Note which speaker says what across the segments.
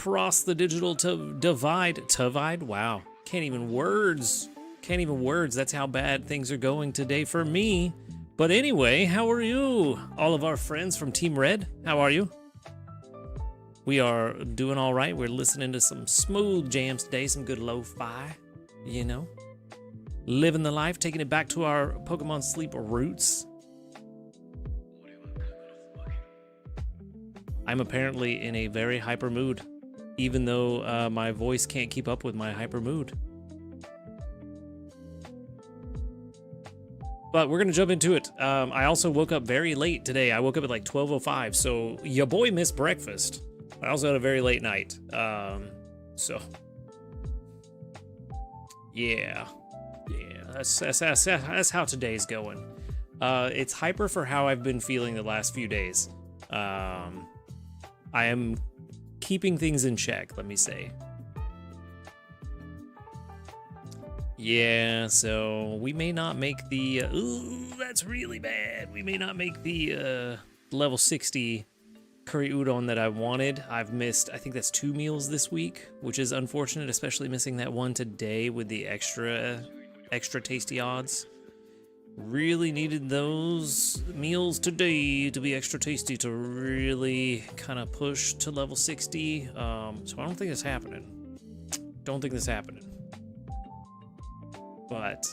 Speaker 1: across the digital divide. Wow. Can't even words. That's how bad things are going today for me. But anyway, how are you? All of our friends from Team Red, how are you? We are doing all right. We're listening to some smooth jams today, some good lo-fi, you know. Living the life, taking it back to our Pokemon Sleep roots. I'm apparently in a very hyper mood, even though my voice can't keep up with my hyper mood. But we're gonna jump into it. I also woke up very late today. I woke up at like 12:05, so your boy missed breakfast. I also had a very late night. So yeah, that's how today's going. It's hyper for how I've been feeling the last few days. I am keeping things in check, let me say. Yeah, so we may not make the, ooh, that's really bad. We may not make the level 60 curry udon that I wanted. I've missed, I think that's 2 meals this week, which is unfortunate, especially missing that one today with the extra tasty odds. Really needed those meals today to be extra tasty to really kind of push to level 60. So I don't think it's happening. But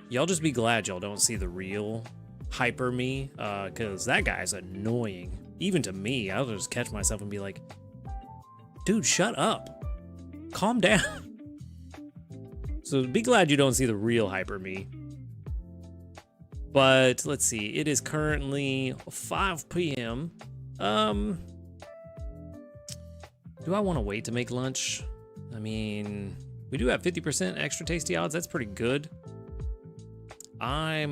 Speaker 1: y'all just be glad y'all don't see the real hyper me, because that guy's annoying. Even to me, I'll just catch myself and be like, dude, shut up. Calm down. So be glad you don't see the real hyper me. But let's see, it is currently 5 p.m. Do I want to wait to make lunch? I mean, we do have 50% extra tasty odds. That's pretty good. Yeah,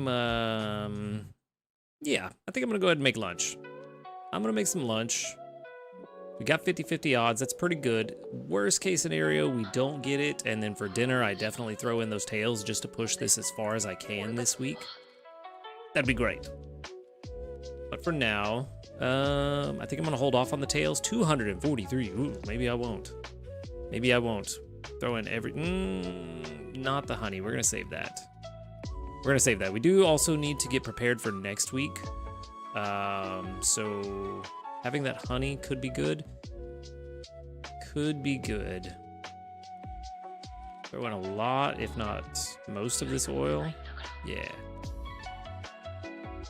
Speaker 1: I think I'm gonna go ahead and make lunch. I'm gonna make some lunch. We got 50-50 odds. That's pretty good. Worst case scenario, we don't get it. And then for dinner, I definitely throw in those tails just to push this as far as I can this week. That'd be great. But for now, I think I'm gonna hold off on the tails. 243, ooh, maybe I won't. Throw in every, not the honey, we're gonna save that. We do also need to get prepared for next week. So having that honey could be good. Throw in a lot, if not most of this oil.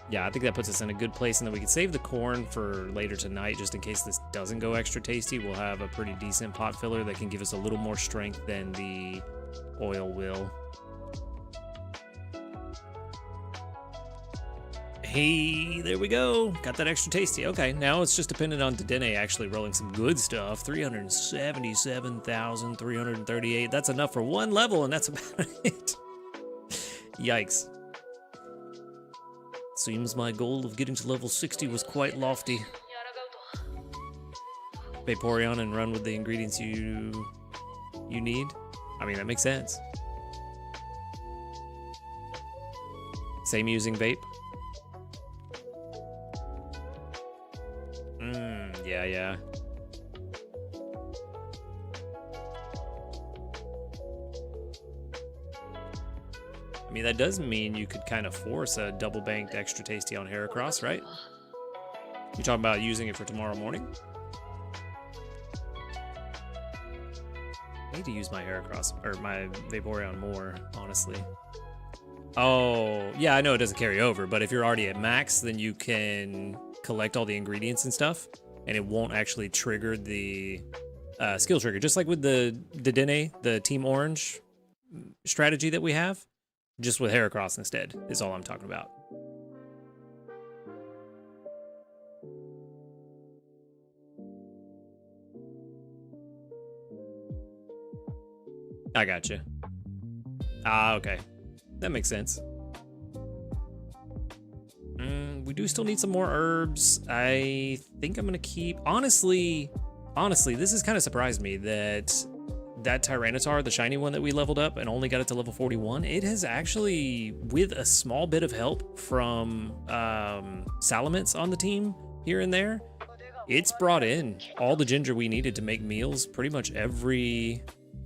Speaker 1: Yeah, I think that puts us in a good place, and then we can save the corn for later tonight, just in case this doesn't go extra tasty. We'll have a pretty decent pot filler that can give us a little more strength than the oil will. Hey, there we go. Got that extra tasty. Okay, now it's just dependent on Dedenne actually rolling some good stuff. 377,338. That's enough for one level, and that's about it. Yikes. Seems my goal of getting to level 60 was quite lofty. Vaporeon and run with the ingredients you need. I mean, that makes sense. Same using vape. Yeah. I mean, that does mean you could kind of force a double banked extra tasty on Heracross, right? You talking about using it for tomorrow morning? I need to use my Heracross, or my Vaporeon more, honestly. Oh, yeah, I know it doesn't carry over, but if you're already at max, then you can collect all the ingredients and stuff, and it won't actually trigger the skill trigger. Just like with the Dedenne, the Team Orange strategy that we have, just with Heracross instead, is all I'm talking about. I gotcha. Ah, okay. That makes sense. We do still need some more herbs. I think I'm gonna keep, honestly, this has kind of surprised me that Tyranitar, the shiny one that we leveled up and only got it to level 41, it has actually, with a small bit of help from Salamence on the team here and there, it's brought in all the ginger we needed to make meals pretty much every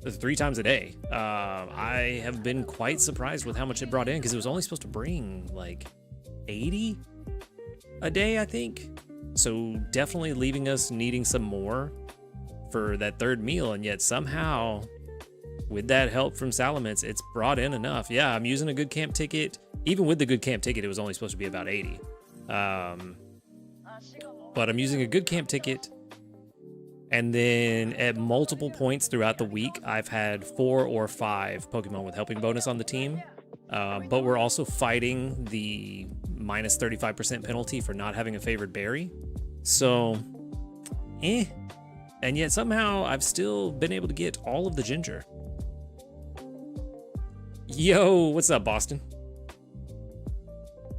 Speaker 1: 3 times a day. I have been quite surprised with how much it brought in because it was only supposed to bring like 80 a day, I think. So definitely leaving us needing some more for that third meal, and yet somehow with that help from Salamence, it's brought in enough. Yeah, I'm using a good camp ticket. Even with the good camp ticket, it was only supposed to be about 80. But I'm using a good camp ticket, and then at multiple points throughout the week, I've had 4 or 5 Pokemon with helping bonus on the team. But we're also fighting the minus 35% penalty for not having a favored berry. So, and yet somehow I've still been able to get all of the ginger. Yo, what's up, Boston?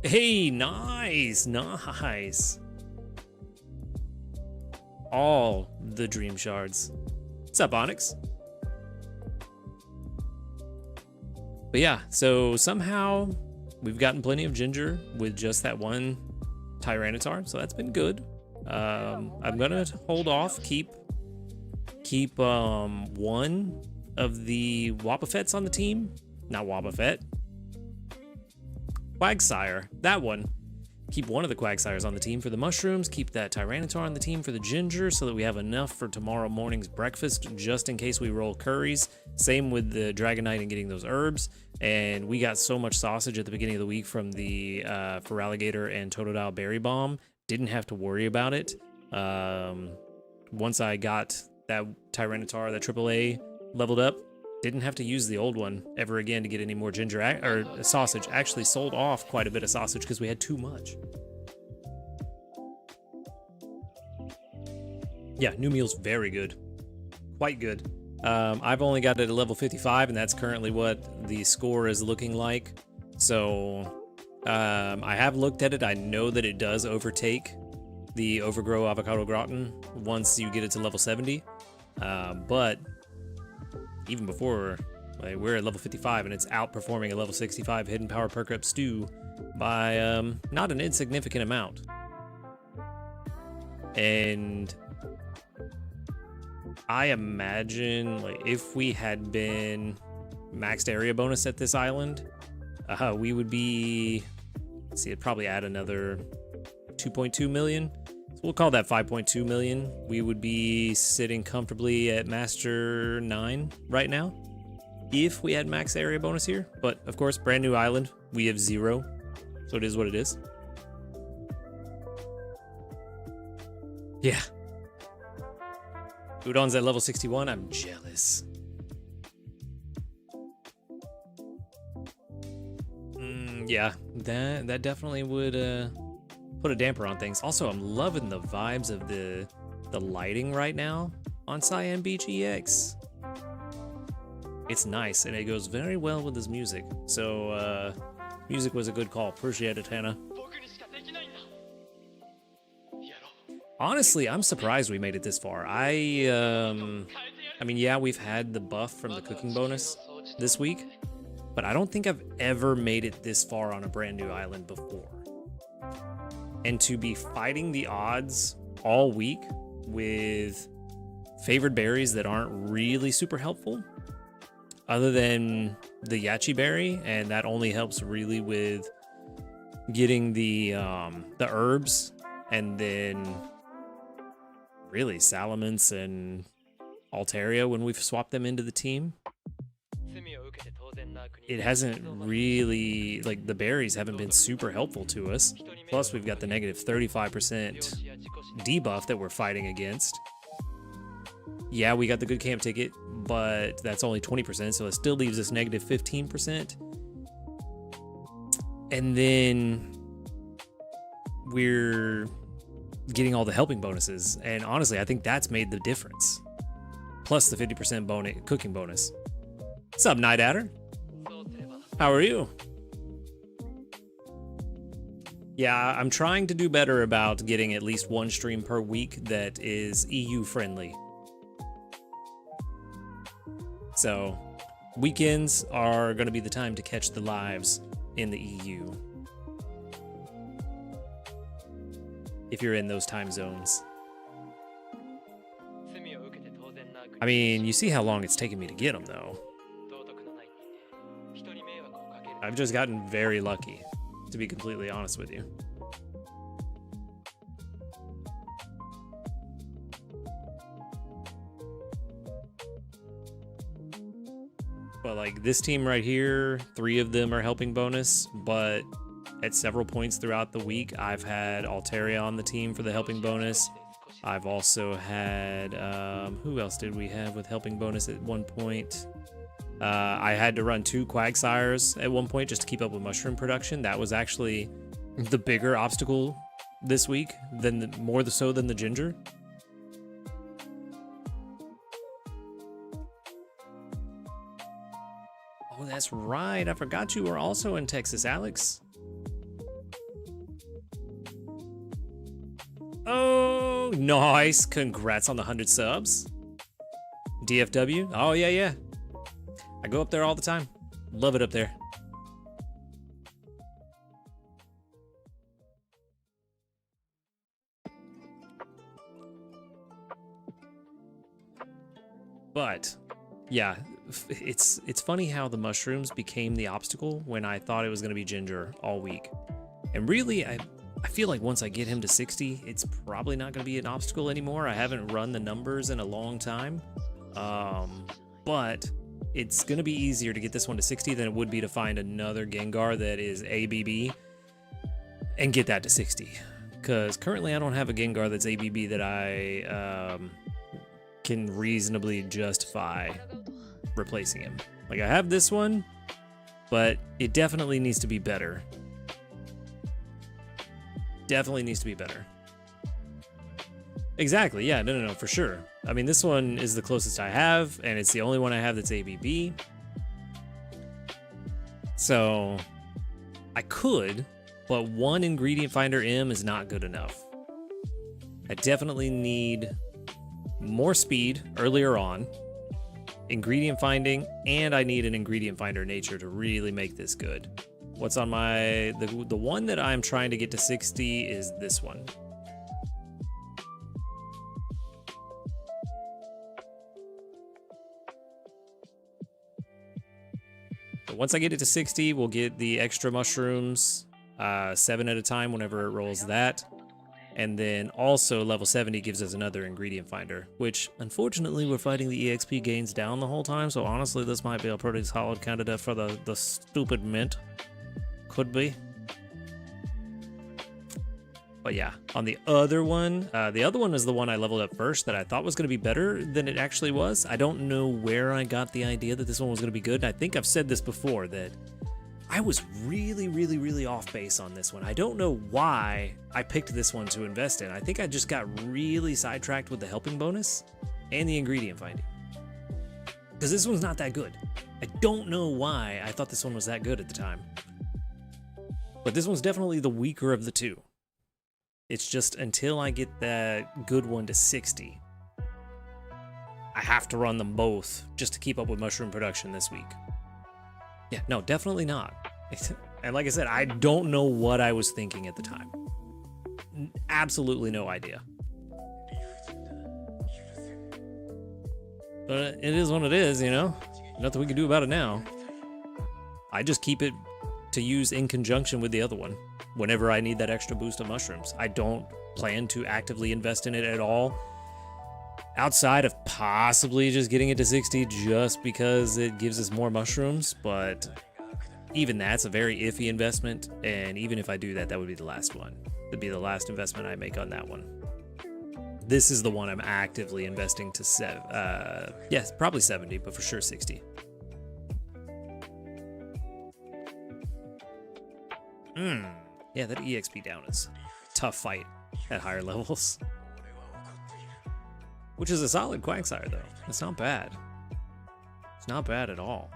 Speaker 1: Hey, nice, nice. All the dream shards. What's up, Onyx? But yeah, so somehow we've gotten plenty of ginger with just that one Tyranitar, so that's been good. I'm gonna hold off, keep one of the Wobbuffets on the team. Not Wobbuffet. Quagsire, that one. Keep one of the Quagsires on the team for the mushrooms, keep that Tyranitar on the team for the ginger so that we have enough for tomorrow morning's breakfast just in case we roll curries. Same with the Dragonite and getting those herbs. And we got so much sausage at the beginning of the week from the Feraligatr and Totodile Berry Bomb. Didn't have to worry about it. Once I got that Tyranitar, that AAA leveled up, didn't have to use the old one ever again to get any more ginger or sausage. Actually sold off quite a bit of sausage because we had too much. Yeah, new meal's very good. Quite good. I've only got it at level 55, and that's currently what the score is looking like. So I have looked at it. I know that it does overtake the Overgrow Avocado Gratin once you get it to level 70. But even before, like, we're at level 55 and it's outperforming a level 65 Hidden Power Perk Up Stew by not an insignificant amount. And I imagine, like, if we had been maxed area bonus at this island, we would be, let's see, it'd probably add another 2.2 million. So we'll call that 5.2 million. We would be sitting comfortably at Master 9 right now if we had max area bonus here. But of course, brand new island, we have 0. So it is what it is. Yeah. Udon's at level 61. I'm jealous. Yeah, that definitely would put a damper on things. Also, I'm loving the vibes of the lighting right now on Cyan Beach EX. It's nice, and it goes very well with this music. So, music was a good call. Appreciate it, Hannah. Honestly, I'm surprised we made it this far. I mean, yeah, we've had the buff from the cooking bonus this week, but I don't think I've ever made it this far on a brand new island before. And to be fighting the odds all week with favored berries that aren't really super helpful, other than the Yachi berry, and that only helps really with getting the herbs, and then really Salamence and Altaria when we've swapped them into the team. It hasn't really, like, the berries haven't been super helpful to us. Plus, we've got the negative 35% debuff that we're fighting against. Yeah, we got the good camp ticket, but that's only 20%, so it still leaves us negative 15%. And then we're getting all the helping bonuses, and honestly, I think that's made the difference. Plus the 50% cooking bonus. What's up, Night Adder? How are you? Yeah, I'm trying to do better about getting at least one stream per week that is EU friendly. So, weekends are going to be the time to catch the lives in the EU. If you're in those time zones. I mean, you see how long it's taken me to get them, though. I've just gotten very lucky, to be completely honest with you. But like this team right here, 3 of them are helping bonus, but at several points throughout the week, I've had Altaria on the team for the helping bonus. I've also had, who else did we have with helping bonus at one point? I had to run 2 Quagsires at one point just to keep up with mushroom production. That was actually the bigger obstacle this week, than more so than the ginger. Oh, that's right. I forgot you were also in Texas, Alex. Oh, nice. Congrats on the 100 subs. DFW? Oh, yeah, yeah. I go up there all the time. Love it up there. But, yeah, it's funny how the mushrooms became the obstacle when I thought it was going to be ginger all week. And really, I feel like once I get him to 60, it's probably not going to be an obstacle anymore. I haven't run the numbers in a long time. But it's going to be easier to get this one to 60 than it would be to find another Gengar that is ABB and get that to 60. Because currently I don't have a Gengar that's ABB that I can reasonably justify replacing him. Like I have this one, but it definitely needs to be better. Definitely needs to be better. Exactly, yeah, no, for sure. I mean, this one is the closest I have, and it's the only one I have that's ABB. So, I could, but one ingredient finder M is not good enough. I definitely need more speed earlier on, ingredient finding, and I need an ingredient finder nature to really make this good. What's on my, the one that I'm trying to get to 60 is this one. But once I get it to 60, we'll get the extra mushrooms, 7 at a time whenever it rolls that. And then also level 70 gives us another ingredient finder, which unfortunately we're fighting the EXP gains down the whole time. So honestly, this might be a pretty solid candidate for the stupid mint. Could be. But yeah, on the other one is the one I leveled up first that I thought was going to be better than it actually was. I don't know where I got the idea that this one was going to be good. I think I've said this before, that I was really off base on this one. I don't know why I picked this one to invest in. I think I just got really sidetracked with the helping bonus and the ingredient finding. Because this one's not that good. I don't know why I thought this one was that good at the time. But this one's definitely the weaker of the two. It's just until I get that good one to 60, I have to run them both just to keep up with mushroom production this week. Yeah, no, definitely not. And like I said, I don't know what I was thinking at the time. Absolutely no idea. But it is what it is, you know? Nothing we can do about it now. I just keep it to use in conjunction with the other one whenever I need that extra boost of mushrooms. I don't plan to actively invest in it at all, outside of possibly just getting it to 60 just because it gives us more mushrooms. But even that's a very iffy investment, and even if I do that, that would be the last one. It'd be the last investment I make on that one. This is the one I'm actively investing to yes, probably 70, but for sure 60. Yeah, that EXP down is a tough fight at higher levels. Which is a solid Quagsire, though. It's not bad. It's not bad at all.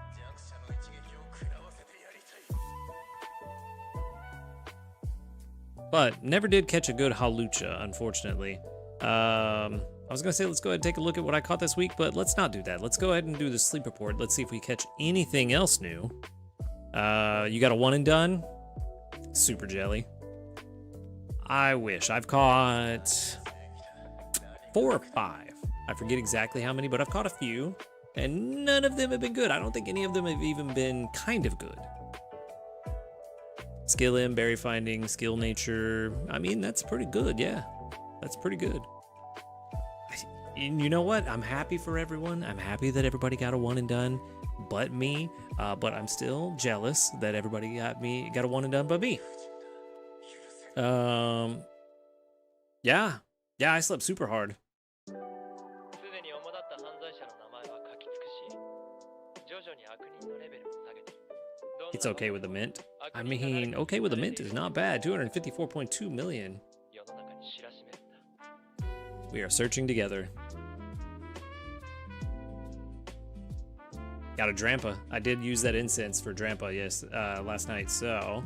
Speaker 1: But never did catch a good Hawlucha, unfortunately. I was going to say let's go ahead and take a look at what I caught this week, but let's not do that. Let's go ahead and do the sleep report. Let's see if we catch anything else new. You got a one and done? Super jelly. I wish. I've caught 4 or 5. I forget exactly how many, but I've caught a few, and none of them have been good. I don't think any of them have even been kind of good. Skill in, berry finding, skill nature. I mean, that's pretty good, yeah. That's pretty good. And you know what? I'm happy for everyone. I'm happy that everybody got a one and done but me. But I'm still jealous that everybody got a one and done but me. Yeah. Yeah, I slept super hard. It's okay with the mint. I mean, okay with the mint is not bad. 254.2 million. We are searching together. Got a Drampa. I did use that incense for Drampa, yes, last night. So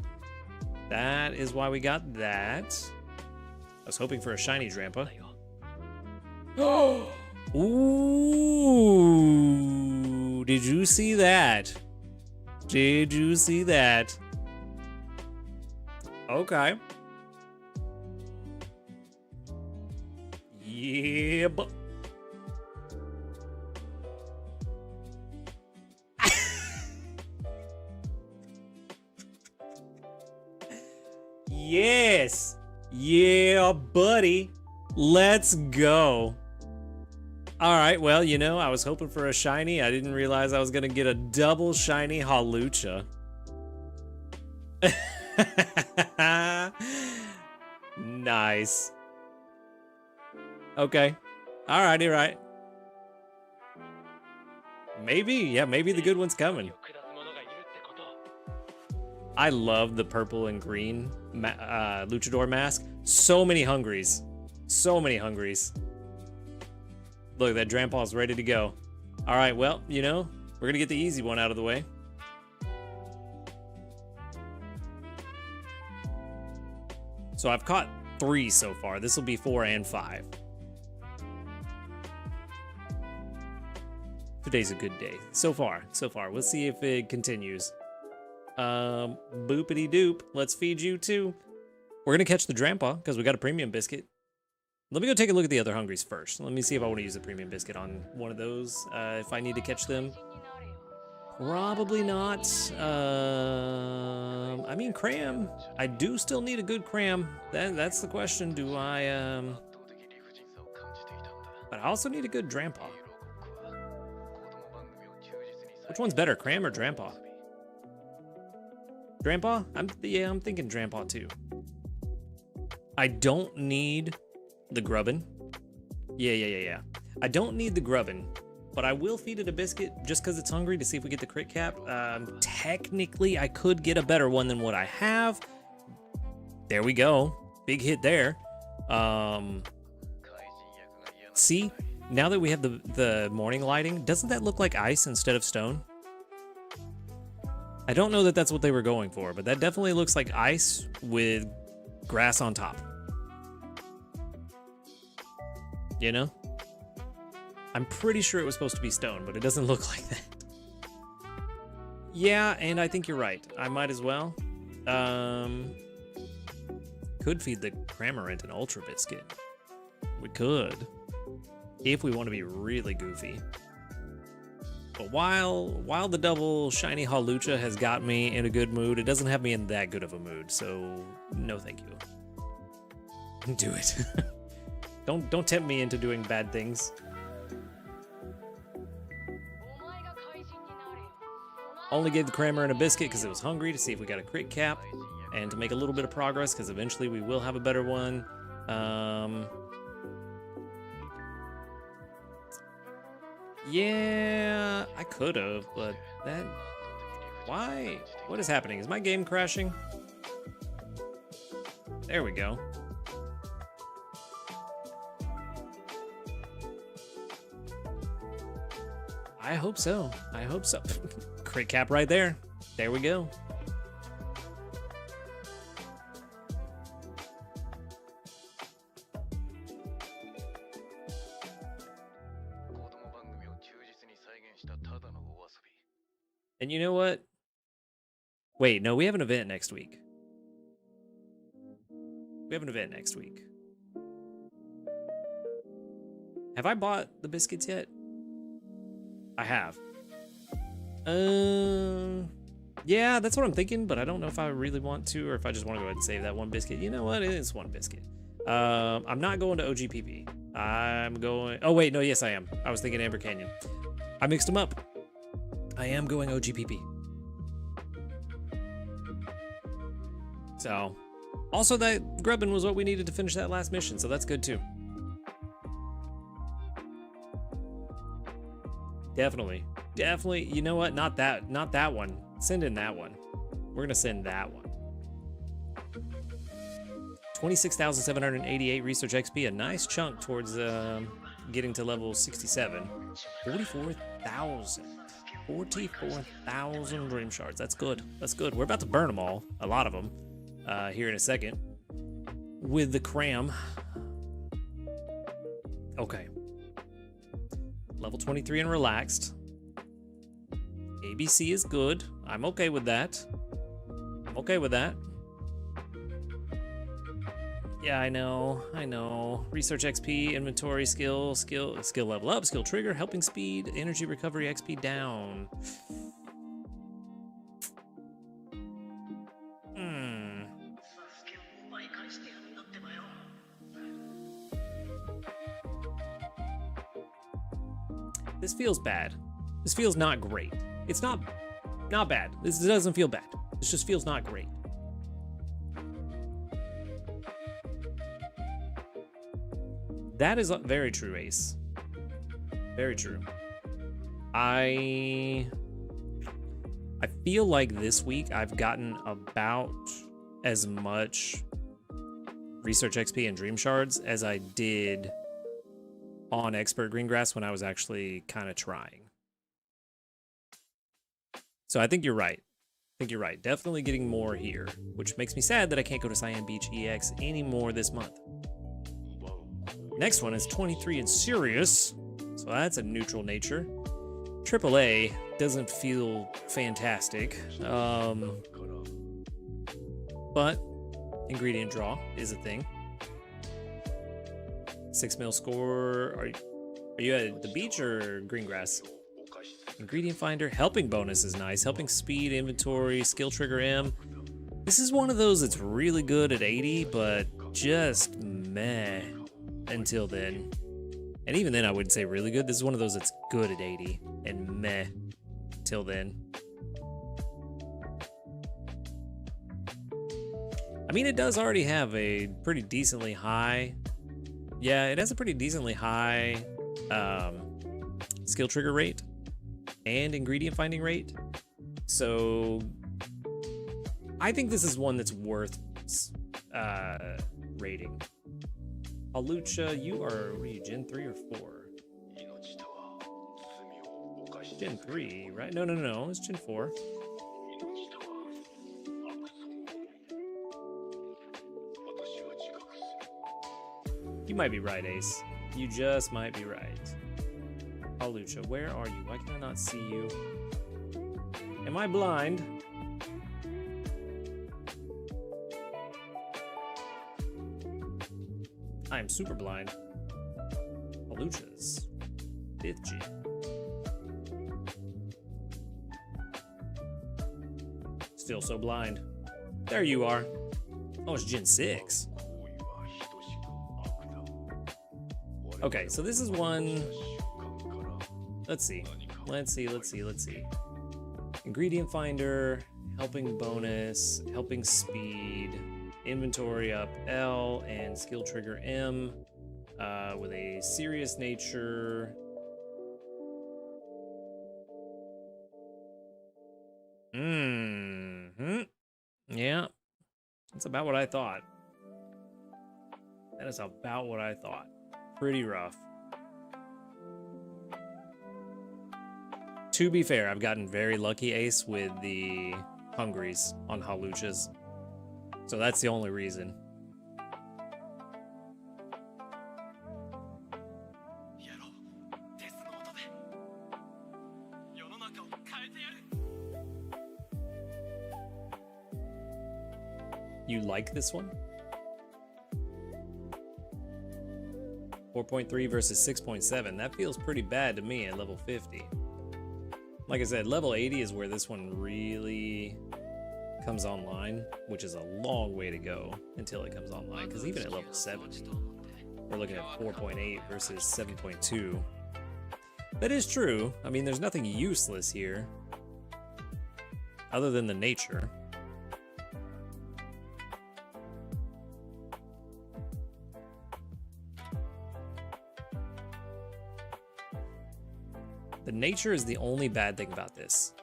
Speaker 1: that is why we got that. I was hoping for a shiny Drampa. Oh! Ooh! Did you see that? Did you see that? Okay. Yeah, but yes. Yeah, buddy. Let's go. All right, well, you know, I was hoping for a shiny. I didn't realize I was gonna get a double shiny Hawlucha. Nice. Okay. All right. Maybe, yeah, maybe the good one's coming. I love the purple and green luchador mask. So many hungries. So many hungries. Look, that Drampaw's ready to go. All right, well, you know, we're gonna get the easy one out of the way. So I've caught 3 so far. This will be 4 and 5. Today's a good day. So far. We'll see if it continues. Boopity doop. Let's feed you too. We're gonna catch the Drampaw because we got a premium biscuit. Let me go take a look at the other hungries first. Let me see if I want to use a premium biscuit on one of those. If I need to catch them. Probably not. I mean, cram. I do still need a good cram. That's the question. Do I, But I also need a good Drampaw. Which one's better, cram or Drampaw? Drampaw? I'm thinking Drampaw too. I don't need the grubbin. Yeah. I don't need the grubbin, but I will feed it a biscuit just because it's hungry to see if we get the crit cap. Technically, I could get a better one than what I have. There we go. Big hit there. See, now that we have the morning lighting, doesn't that look like ice instead of stone? I don't know that that's what they were going for, but that definitely looks like ice with grass on top. You know? I'm pretty sure it was supposed to be stone, but it doesn't look like that. Yeah, and I think you're right. I might as well. Could feed the Cramorant an Ultra Biscuit. We could. If we want to be really goofy. But while the double shiny Hawlucha has got me in a good mood, it doesn't have me in that good of a mood, so no thank you. Do it. Don't tempt me into doing bad things. Only gave the Cramorant a biscuit because it was hungry to see if we got a crit cap and to make a little bit of progress because eventually we will have a better one. Yeah, I could have, but that... Why? What is happening? Is my game crashing? There we go. I hope so. I hope so. Crit cap right there. There we go. And you know what? Wait, no, we have an event next week. Have I bought the biscuits yet? I have. Yeah, that's what I'm thinking, but I don't know if I really want to or if I just want to go ahead and save that one biscuit. You know what? It is one biscuit. I'm not going to OGPP. I'm going... Oh, wait. No, yes, I am. I was thinking Amber Canyon. I mixed them up. I am going OGPP. So, also that grubbin was what we needed to finish that last mission, so that's good too. Definitely. Definitely. You know what? Not that one. Send in that one. We're gonna send that one. 26,788 research XP, a nice chunk towards getting to level 67. 44,000. 44,000 dream shards. That's good. That's good. We're about to burn them all. A lot of them. Here in a second. With the cram. Okay. Level 23 and relaxed. ABC is good. I'm okay with that. I'm okay with that. Yeah, I know. Research XP, inventory, skill level up, skill trigger, helping speed, energy recovery XP down. This feels bad. This feels not great. It's not bad. This doesn't feel bad. This just feels not great. That is very true, Ace. Very true. I feel like this week I've gotten about as much research XP and dream shards as I did on expert greengrass when I was actually kind of trying. So I think you're right. Definitely getting more here, which makes me sad that I can't go to Cyan Beach EX anymore this month. Next one is 23 and serious, so that's a neutral nature. AAA doesn't feel fantastic, but ingredient draw is a thing. 6 mil score. Are you at the beach or greengrass? Ingredient finder, helping bonus is nice. Helping speed, inventory, skill trigger M. This is one of those that's really good at 80, but just meh until then. And even then I wouldn't say really good. This is one of those that's good at 80 and meh till then. I mean, it does already have a pretty decently high... Yeah, it has a pretty decently high skill trigger rate and ingredient finding rate. So I think this is one that's worth rating. Hawlucha, what are you, Gen 3 or 4? Gen 3, right? No, it's Gen 4. You might be right, Ace. You just might be right. Hawlucha, where are you? Why can I not see you? Am I blind? I am super blind. Hawlucha's 5th gen. Still so blind. There you are. Oh, it's Gen 6. Okay, so this is one. Let's see. Ingredient finder, helping bonus, helping speed, inventory up L, and skill trigger M, with a serious nature. Yeah, that's about what I thought. That is about what I thought. Pretty rough. To be fair, I've gotten very lucky, Ace, with the hungries on Hawluchas. So that's the only reason. You like this one? 4.3 versus 6.7. That feels pretty bad to me at level 50. Like I said, level 80 is where this one really comes online, which is a long way to go until it comes online, because even at level 7, we're looking at 4.8 versus 7.2. That is true. I mean, there's nothing useless here other than the nature. The nature is the only bad thing about this.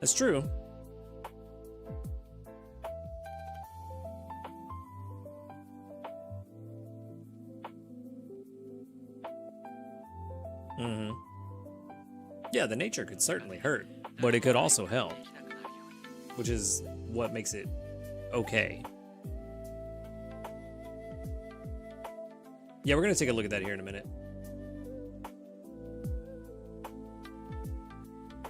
Speaker 1: That's true. Yeah, the nature could certainly hurt, but it could also help, which is what makes it okay. Yeah, we're gonna take a look at that here in a minute.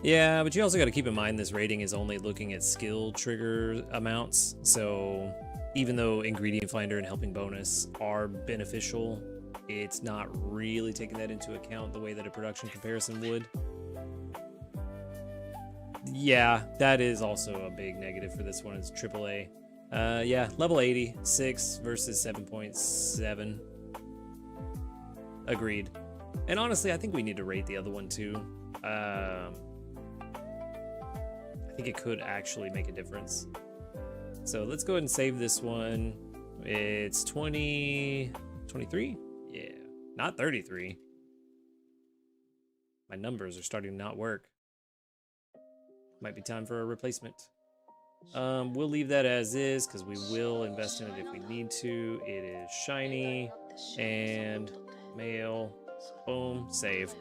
Speaker 1: Yeah, but you also got to keep in mind this rating is only looking at skill trigger amounts. So even though ingredient finder and helping bonus are beneficial, it's not really taking that into account the way that a production comparison would. Yeah, that is also a big negative for this one. It's AAA. Yeah, level 80, 6 versus 7.7. Agreed. And honestly, I think we need to rate the other one too. I think it could actually make a difference. So let's go ahead and save this one. It's 23? Yeah, not 33. My numbers are starting to not work. Might be time for a replacement. We'll leave that as is because we will invest in it if we need to. It is shiny and male. Boom, save.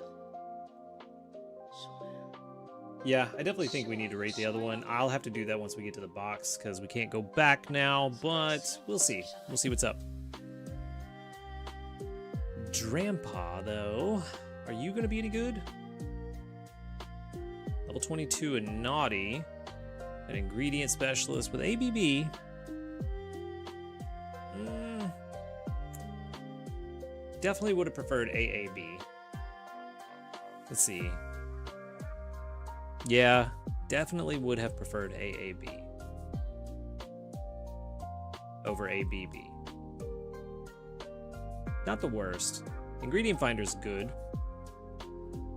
Speaker 1: Yeah, I definitely think we need to rate the other one. I'll have to do that once we get to the box because we can't go back now, but we'll see. We'll see what's up. Drampa, though, are you going to be any good? Level 22 and naughty. An ingredient specialist with ABB. Definitely would have preferred AAB. Let's see. Yeah, definitely would have preferred AAB over ABB. Not the worst. Ingredient finder's good.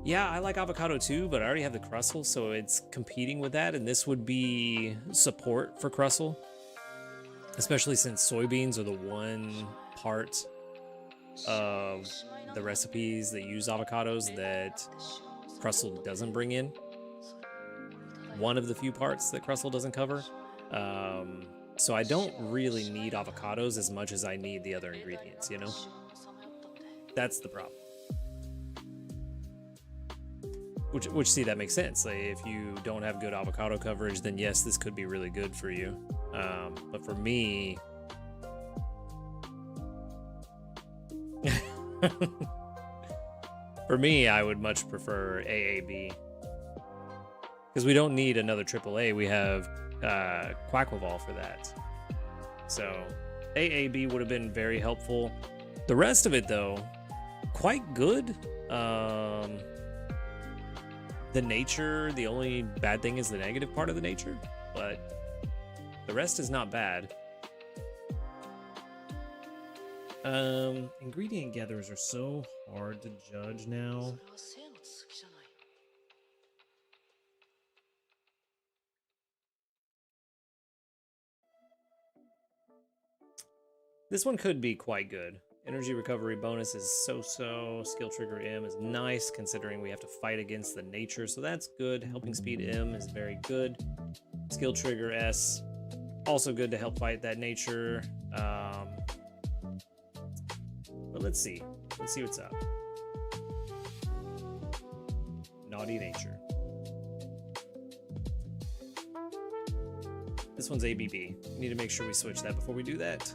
Speaker 1: Yeah, I like avocado too, but I already have the Crustle, so it's competing with that, and this would be support for Crustle, especially since soybeans are the one part of the recipes that use avocados that Crustle doesn't bring in. One of the few parts that Crustle doesn't cover. So I don't really need avocados as much as I need the other ingredients, you know? That's the problem. Which see, that makes sense. Like, if you don't have good avocado coverage, then yes, this could be really good for you. But for me... for me, I would much prefer AAB. Because we don't need another AAA. We have Quackleval for that. So AAB would have been very helpful. The rest of it, though, quite good. The nature, the only bad thing is the negative part of the nature, but the rest is not bad. Ingredient gatherers are so hard to judge now. This one could be quite good. Energy recovery bonus is so-so. Skill trigger M is nice considering we have to fight against the nature, so that's good. Helping speed M is very good. Skill trigger S, also good to help fight that nature. But let's see. Let's see what's up. Naughty nature. This one's ABB. We need to make sure we switch that before we do that.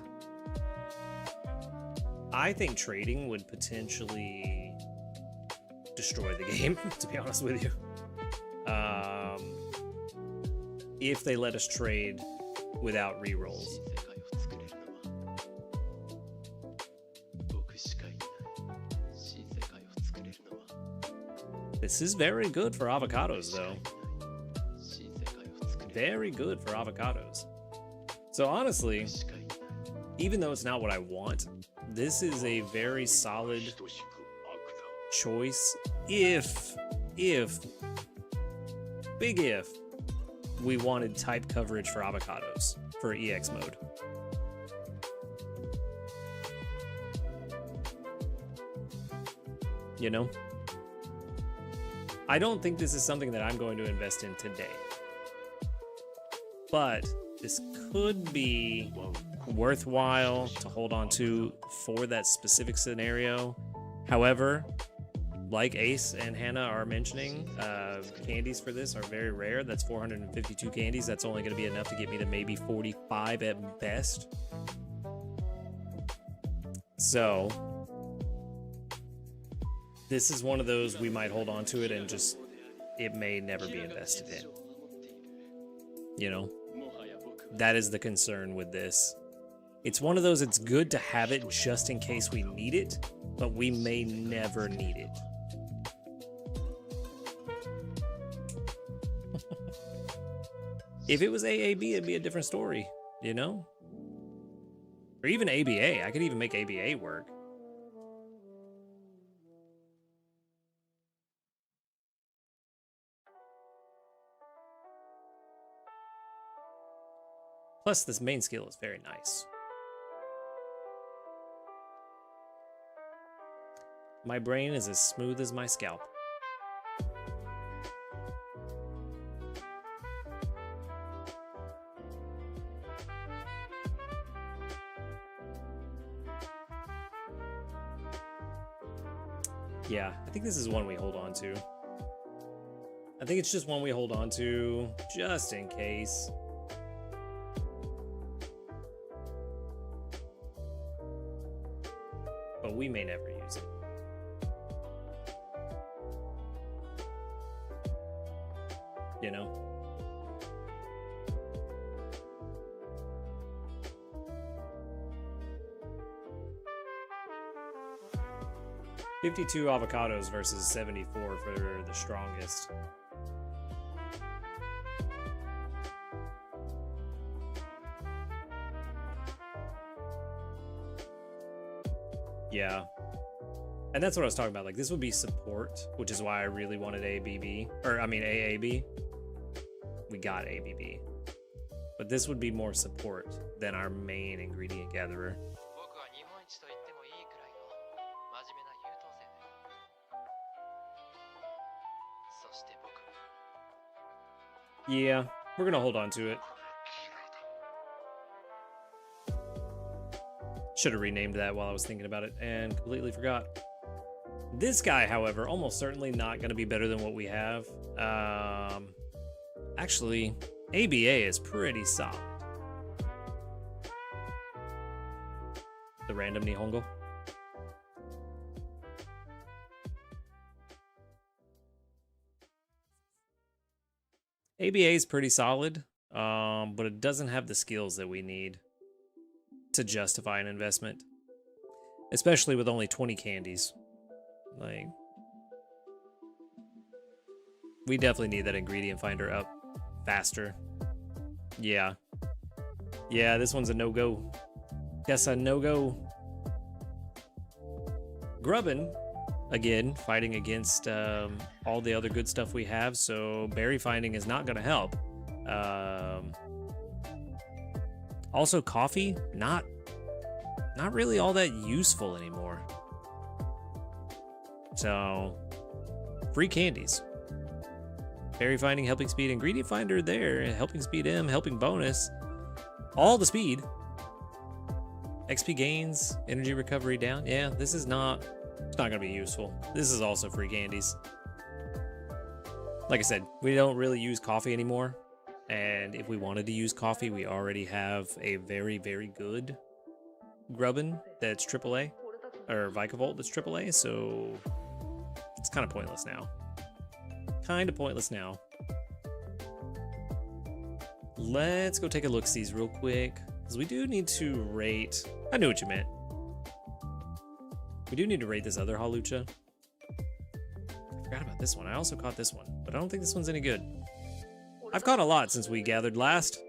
Speaker 1: I think trading would potentially destroy the game, to be honest with you. If they let us trade without rerolls. This is very good for avocados, though. Very good for avocados. So honestly, even though it's not what I want, this is a very solid choice if, big if, we wanted type coverage for avocados for EX mode. You know? I don't think this is something that I'm going to invest in today. But this could be worthwhile to hold on to for that specific scenario. However, like Ace and Hannah are mentioning, candies for this are very rare. That's 452 candies. That's only going to be enough to get me to maybe 45 at best. So this is one of those we might hold on to it and just, it may never be invested in. You know, that is the concern with this. It's one of those, it's good to have it just in case we need it, but we may never need it. If it was AAB, it'd be a different story, you know? Or even ABA. I could even make ABA work. Plus, this main skill is very nice. My brain is as smooth as my scalp. Yeah, I think this is one we hold on to. I think it's just one we hold on to just in case. But we may never use it. You know? $52 avocados versus 74 for the strongest. Yeah. And that's what I was talking about. Like, this would be support, which is why I really wanted ABB. Or, I mean, AAB. We got ABB. But this would be more support than our main ingredient gatherer. Yeah, we're gonna hold on to it. Should have renamed that while I was thinking about it and completely forgot. This guy, however, almost certainly not going to be better than what we have. Actually, ABA is pretty solid. The random Nihongo. ABA is pretty solid, but it doesn't have the skills that we need to justify an investment, especially with only 20 candies. Like, we definitely need that ingredient finder up faster. Yeah, this one's a no-go. Yes, a no-go. Grubbin, again, fighting against all the other good stuff we have, so berry finding is not going to help. Also, coffee, not really all that useful anymore. So, free candies. Berry finding, helping speed, ingredient finder there, helping speed M, helping bonus. All the speed. XP gains, energy recovery down. Yeah, this is not, it's not gonna be useful. This is also free candies. Like I said, we don't really use coffee anymore. And if we wanted to use coffee, we already have a very, very good Grubbin that's AAA, or Vikavolt that's AAA, so it's kind of pointless now. Let's go take a look-sees real quick, because we do need to rate... I knew what you meant. We do need to rate this other Hawlucha. I Forgot about this one. I also caught this one, but I don't think this one's any good. I've caught a lot since we gathered last.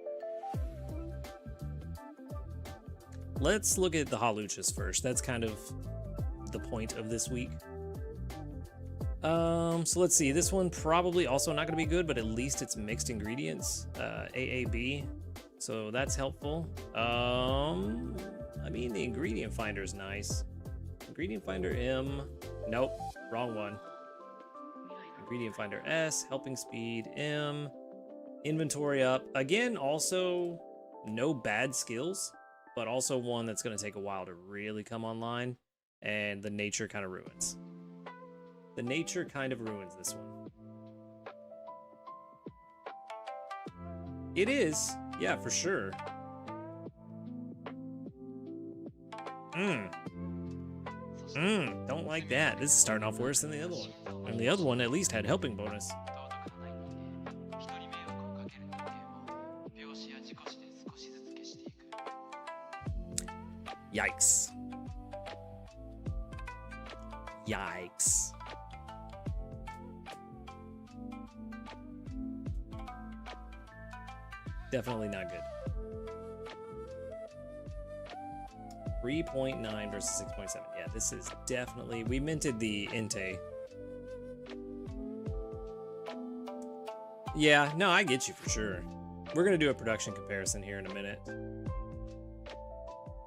Speaker 1: Let's look at the Hawluchas first. That's kind of the point of this week. So let's see. This one probably also not going to be good, but at least it's mixed ingredients. AAB. So that's helpful. I mean, the ingredient finder is nice. Ingredient finder M. Nope, wrong one. Ingredient finder S. Helping speed M. Inventory up. Again, also no bad skills, but also one that's going to take a while to really come online, and the nature kind of ruins. The nature kind of ruins this one. It is, yeah, for sure. Don't like that. This is starting off worse than the other one. And the other one at least had helping bonus. Yikes. Yikes. Definitely not good. 3.9 versus 6.7. Yeah, this is definitely... We minted the Inte. Yeah, no, I get you for sure. We're going to do a production comparison here in a minute.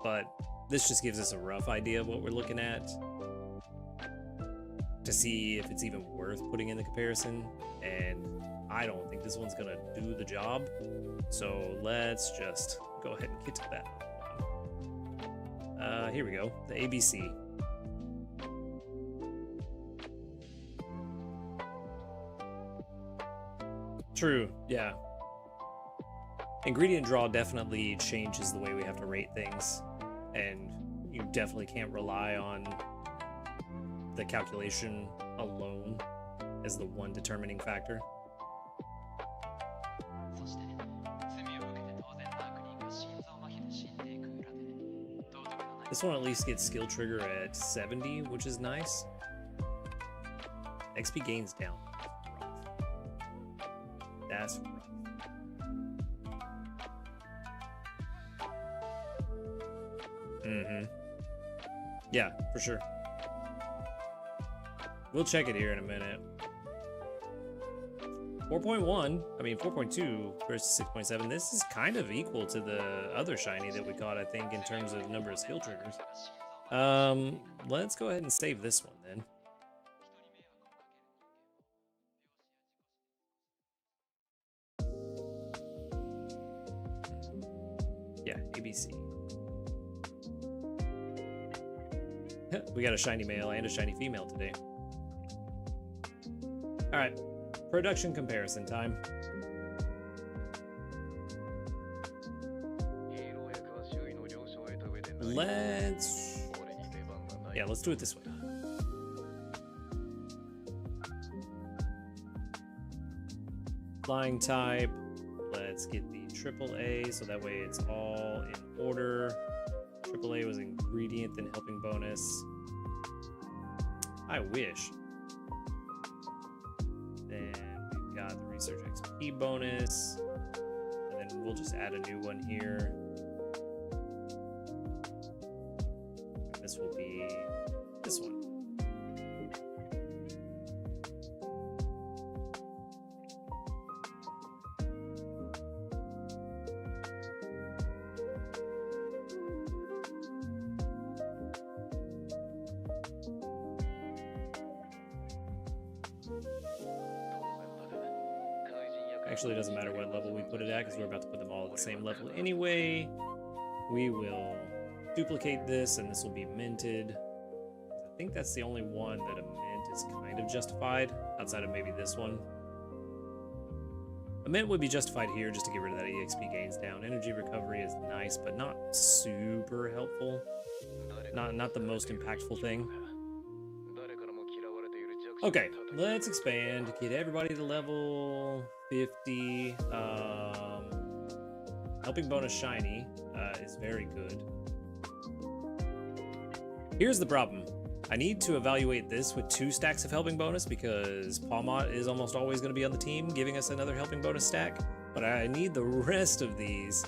Speaker 1: But this just gives us a rough idea of what we're looking at, to see if it's even worth putting in the comparison. And I don't think this one's going to do the job. So let's just go ahead and get to that. Here we go, the ABC. True, yeah. Ingredient draw definitely changes the way we have to rate things, and you definitely can't rely on the calculation alone as the one determining factor. This one at least gets skill trigger at 70, which is nice. XP gains down. That's rough. Yeah, for sure. We'll check it here in a minute. 4.1, I mean 4.2 versus 6.7. This is kind of equal to the other shiny that we caught, I think, in terms of number of skill triggers. Let's go ahead and save this one then. Yeah, ABC. We got a shiny male and a shiny female today. All right. Production comparison time. Let's do it this way. Flying type. Let's get the AAA so that way it's all in order. AAA was ingredient, then helping bonus. I wish. Then we've got the research XP bonus, and then we'll just add a new one here. This will be this one. Actually, it doesn't matter what level we put it at because we're about to put them all at the same level anyway. We will duplicate this and this will be minted. I think that's the only one that a mint is kind of justified outside of maybe this one. A mint would be justified here just to get rid of that EXP gains down. Energy recovery is nice, but not super helpful. Not the most impactful thing. Okay, let's expand. Get everybody to level 50. Helping bonus shiny is very good. Here's the problem. I need to evaluate this with 2 stacks of helping bonus because Palmot is almost always going to be on the team, giving us another helping bonus stack. But I need the rest of these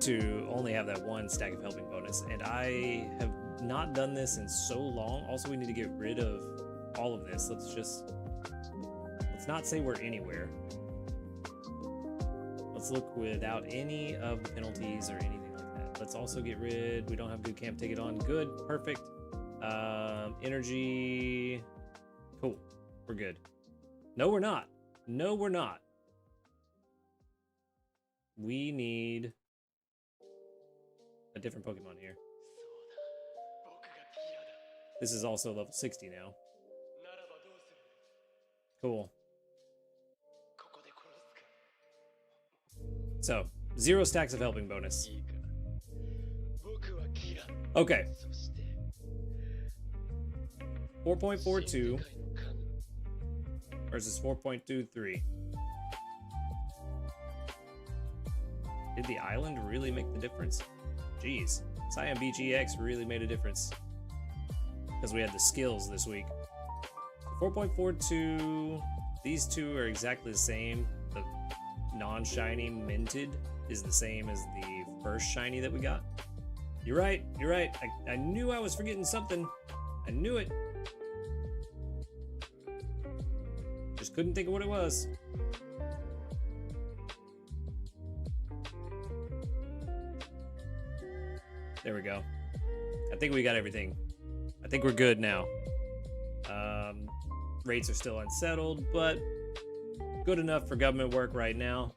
Speaker 1: to only have that 1 stack of helping bonus. And I have not done this in so long. Also, we need to get rid of all of this. Let's not say we're anywhere. Let's look without any of the penalties or anything like that. Let's also get rid, we don't have good camp ticket on. Good, perfect. Energy, cool, we're good. No, we're not. No, we're not. We need a different Pokemon here. This is also level 60 now. Cool. So, 0 stacks of helping bonus. Okay. 4.42 versus 4.23. Did the island really make the difference? Jeez. Cyan BGX really made a difference. Because we had the skills this week. 4.42. These two are exactly the same. The non-shiny minted is the same as the first shiny that we got. You're right. You're right. I knew I was forgetting something. I knew it. Just couldn't think of what it was. There we go. I think we got everything. I think we're good now. Rates are still unsettled, but good enough for government work right now.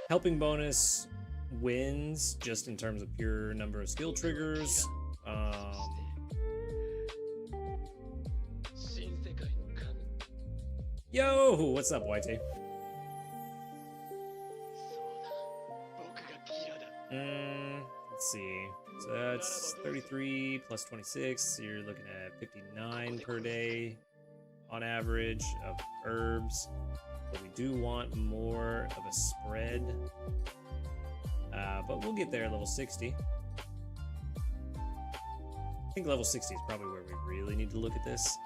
Speaker 1: Helping bonus wins just in terms of pure number of skill triggers. Yo, what's up, YT? Let's see. So that's 33 plus 26. So you're looking at 59 per day on average of herbs. But we do want more of a spread. But we'll get there at level 60. I think level 60 is probably where we really need to look at this.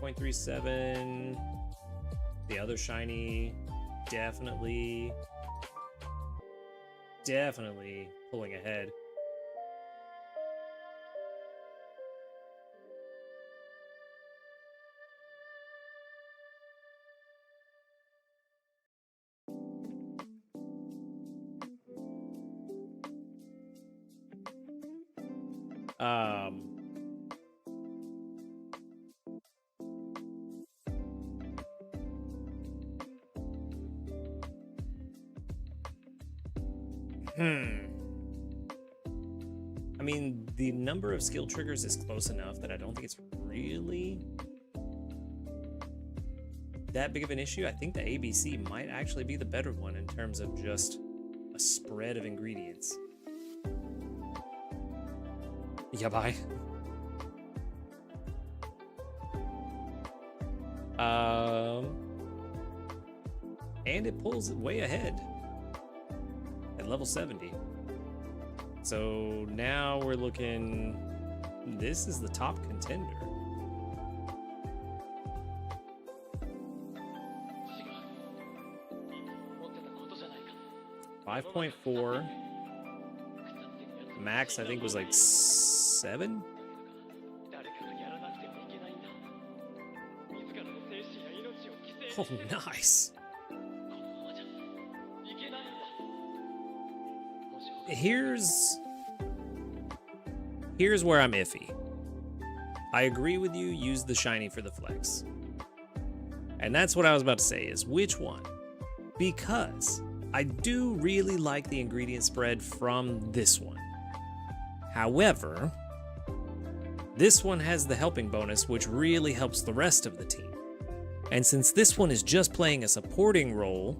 Speaker 1: .37. The other shiny, definitely pulling ahead. I mean, the number of skill triggers is close enough that I don't think it's really that big of an issue. I think the ABC might actually be the better one in terms of just a spread of ingredients. Yeah, bye. And it pulls it way ahead at level 70. So now we're looking, this is the top contender. .4 max I think was like 7. Oh, nice. Here's where I'm iffy. I agree with you, use the shiny for the flex. And that's what I was about to say, is which one? Because I do really like the ingredient spread from this one. However, this one has the helping bonus, which really helps the rest of the team. And since this one is just playing a supporting role,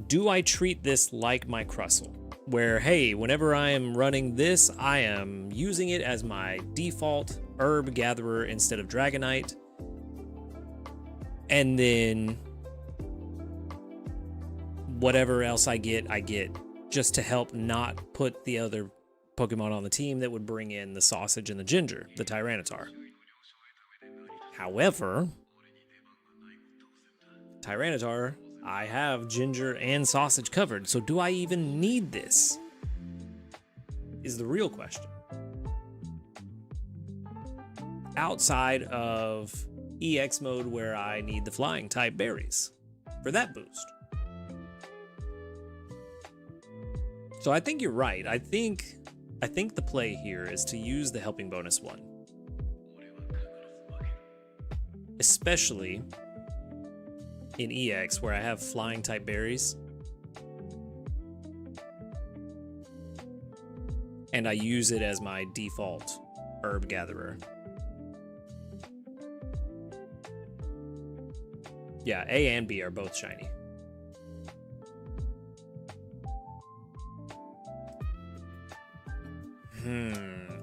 Speaker 1: do I treat this like my Crustle? Where, hey, whenever I am running this, I am using it as my default herb gatherer instead of Dragonite. And then whatever else I get, just to help not put the other Pokemon on the team that would bring in the sausage and the ginger, the Tyranitar. However, Tyranitar, I have ginger and sausage covered, so do I even need this? Is the real question. Outside of EX mode where I need the flying type berries for that boost. So I think you're right. I think the play here is to use the helping bonus one. Especially in EX where I have flying type berries. And I use it as my default herb gatherer. Yeah, A and B are both shiny.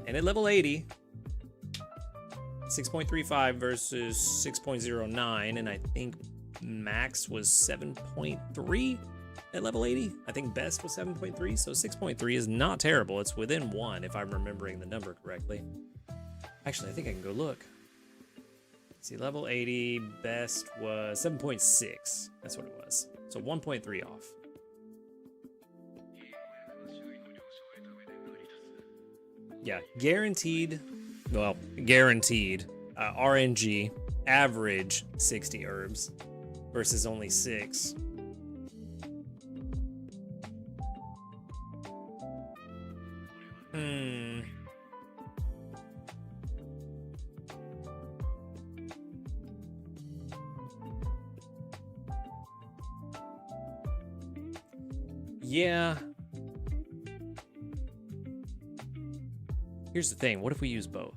Speaker 1: And at level 80, 6.35 versus 6.09, and I think max was 7.3 at level 80. I think best was 7.3, so 6.3 is not terrible. It's within 1 if I'm remembering the number correctly. Actually, I think I can go look. See, level 80, best was 7.6. That's what it was. So 1.3 off. Yeah, guaranteed, well, guaranteed RNG, average 60 herbs versus only 6. Yeah. Here's the thing, what if we use both?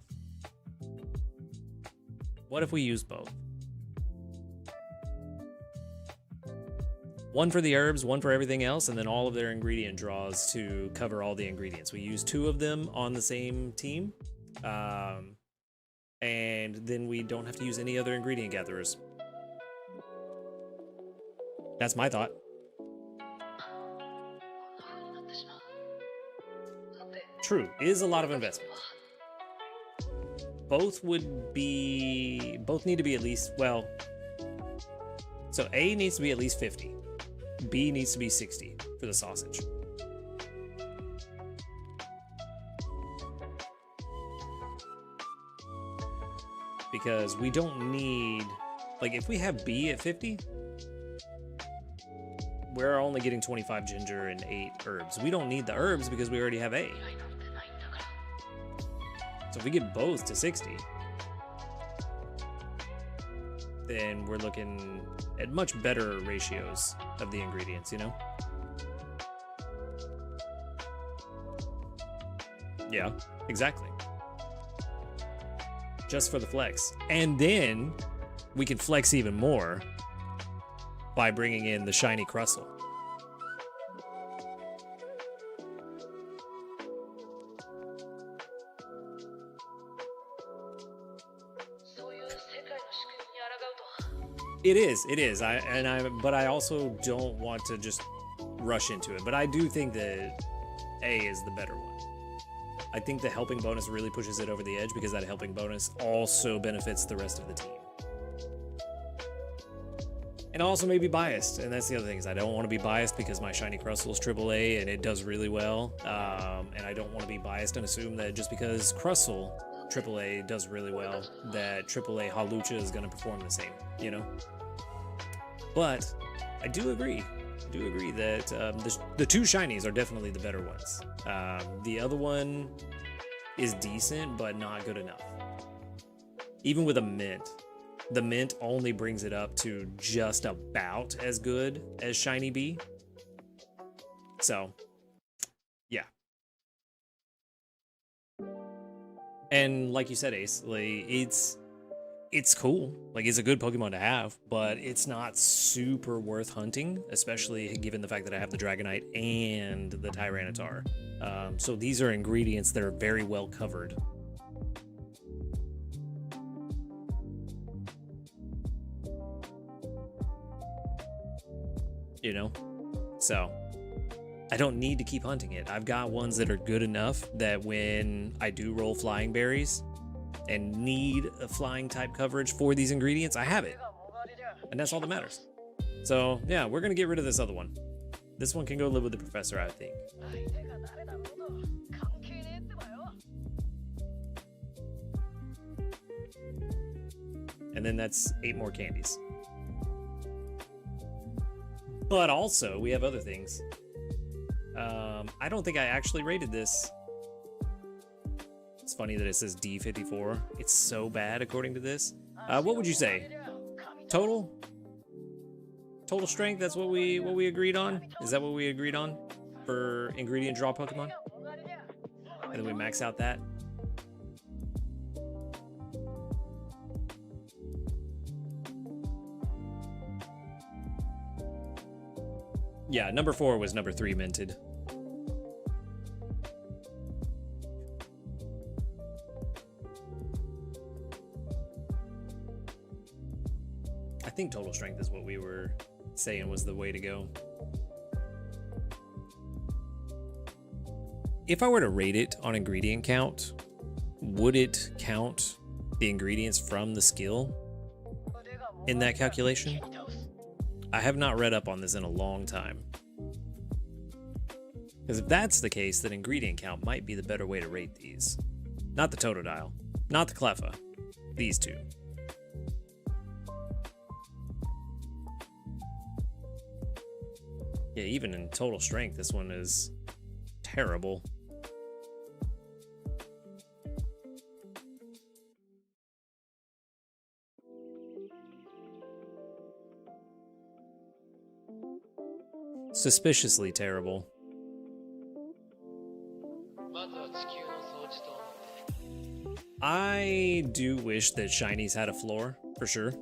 Speaker 1: What if we use both? One for the herbs, one for everything else, and then all of their ingredient draws to cover all the ingredients. We use 2 of them on the same team, and then we don't have to use any other ingredient gatherers. That's my thought. True, is a lot of investment. Both need to be at least, well, so A needs to be at least 50. B needs to be 60 for the sausage. Because we don't need, like if we have B at 50, we're only getting 25 ginger and 8 herbs. We don't need the herbs because we already have A. So if we get both to 60, then we're looking at much better ratios of the ingredients, you know? Yeah, exactly. Just for the flex. And then we can flex even more by bringing in the shiny Crustle. It is. But I also don't want to just rush into it. But I do think that A is the better one. I think the helping bonus really pushes it over the edge because that helping bonus also benefits the rest of the team. And also may be biased, and that's the other thing, is I don't want to be biased because my shiny Crustle is AAA and it does really well. And I don't want to be biased and assume that just because Crustle AAA does really well, that AAA Hawlucha is going to perform the same, you know? But I do agree that the 2 shinies are definitely the better ones. The other one is decent, but not good enough. Even with a mint, the mint only brings it up to just about as good as Shiny B. So, yeah. And like you said, Ace, like it's cool. Like, it's a good Pokemon to have, but it's not super worth hunting, especially given the fact that I have the Dragonite and the Tyranitar. So these are ingredients that are very well covered. You know? So I don't need to keep hunting it. I've got ones that are good enough that when I do roll flying berries and need a flying type coverage for these ingredients, I have it. And that's all that matters. So yeah, we're gonna get rid of this other one. This one can go live with the professor, I think. And then that's 8 more candies. But also, we have other things. I don't think I actually rated this. It's funny that it says D54. It's so bad according to this. What would you say? Total? Total strength, that's what we agreed on? Is that what we agreed on for ingredient draw Pokemon? And then we max out that? Yeah, number 4 was number 3 minted. I think total strength is what we were saying was the way to go. If I were to rate it on ingredient count, would it count the ingredients from the skill in that calculation? I have not read up on this in a long time. Because if that's the case, then ingredient count might be the better way to rate these. Not the Totodile, not the Cleffa, these two. Yeah, even in total strength, this one is terrible. Suspiciously terrible. I do wish that shinies had a floor, for sure.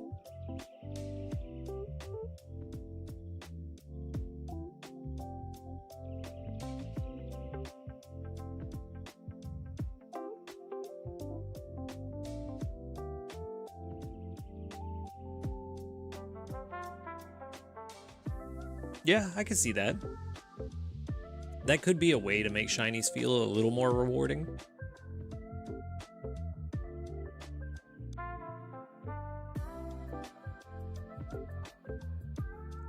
Speaker 1: Yeah, I could see that. That could be a way to make shinies feel a little more rewarding.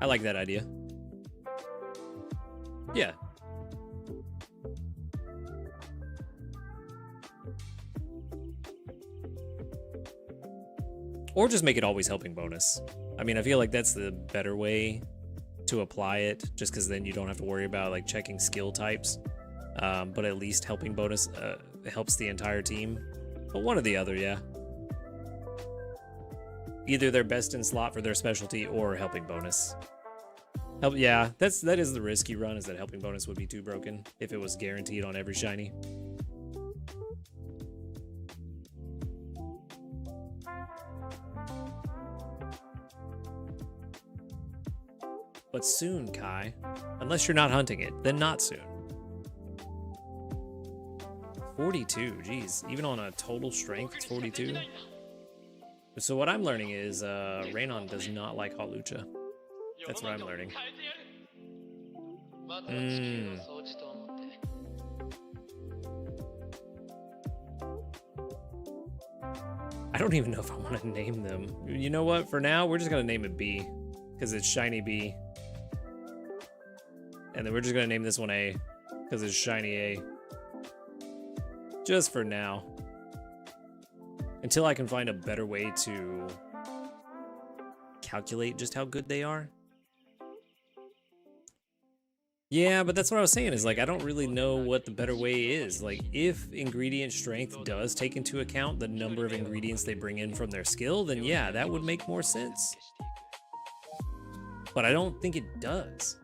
Speaker 1: I like that idea. Yeah. Or just make it always helping bonus. I mean, I feel like that's the better way to apply it, just because then you don't have to worry about like checking skill types, but at least helping bonus helps the entire team. But one or the other, yeah. Either they're best in slot for their specialty or helping bonus. Yeah, that is the risk you run, is that helping bonus would be too broken if it was guaranteed on every shiny. But soon, Kai. Unless you're not hunting it, then not soon. 42, geez. Even on a total strength, it's 42. So what I'm learning is Raynon does not like Hawlucha. That's what I'm learning. I don't even know if I want to name them. You know what? For now, we're just going to name it B. Because it's Shiny B. And then we're just going to name this one A. Because it's Shiny A. Just for now. Until I can find a better way to calculate just how good they are. Yeah, but that's what I was saying, is like, I don't really know what the better way is. Like, if ingredient strength does take into account the number of ingredients they bring in from their skill, then yeah, that would make more sense. But I don't think it does.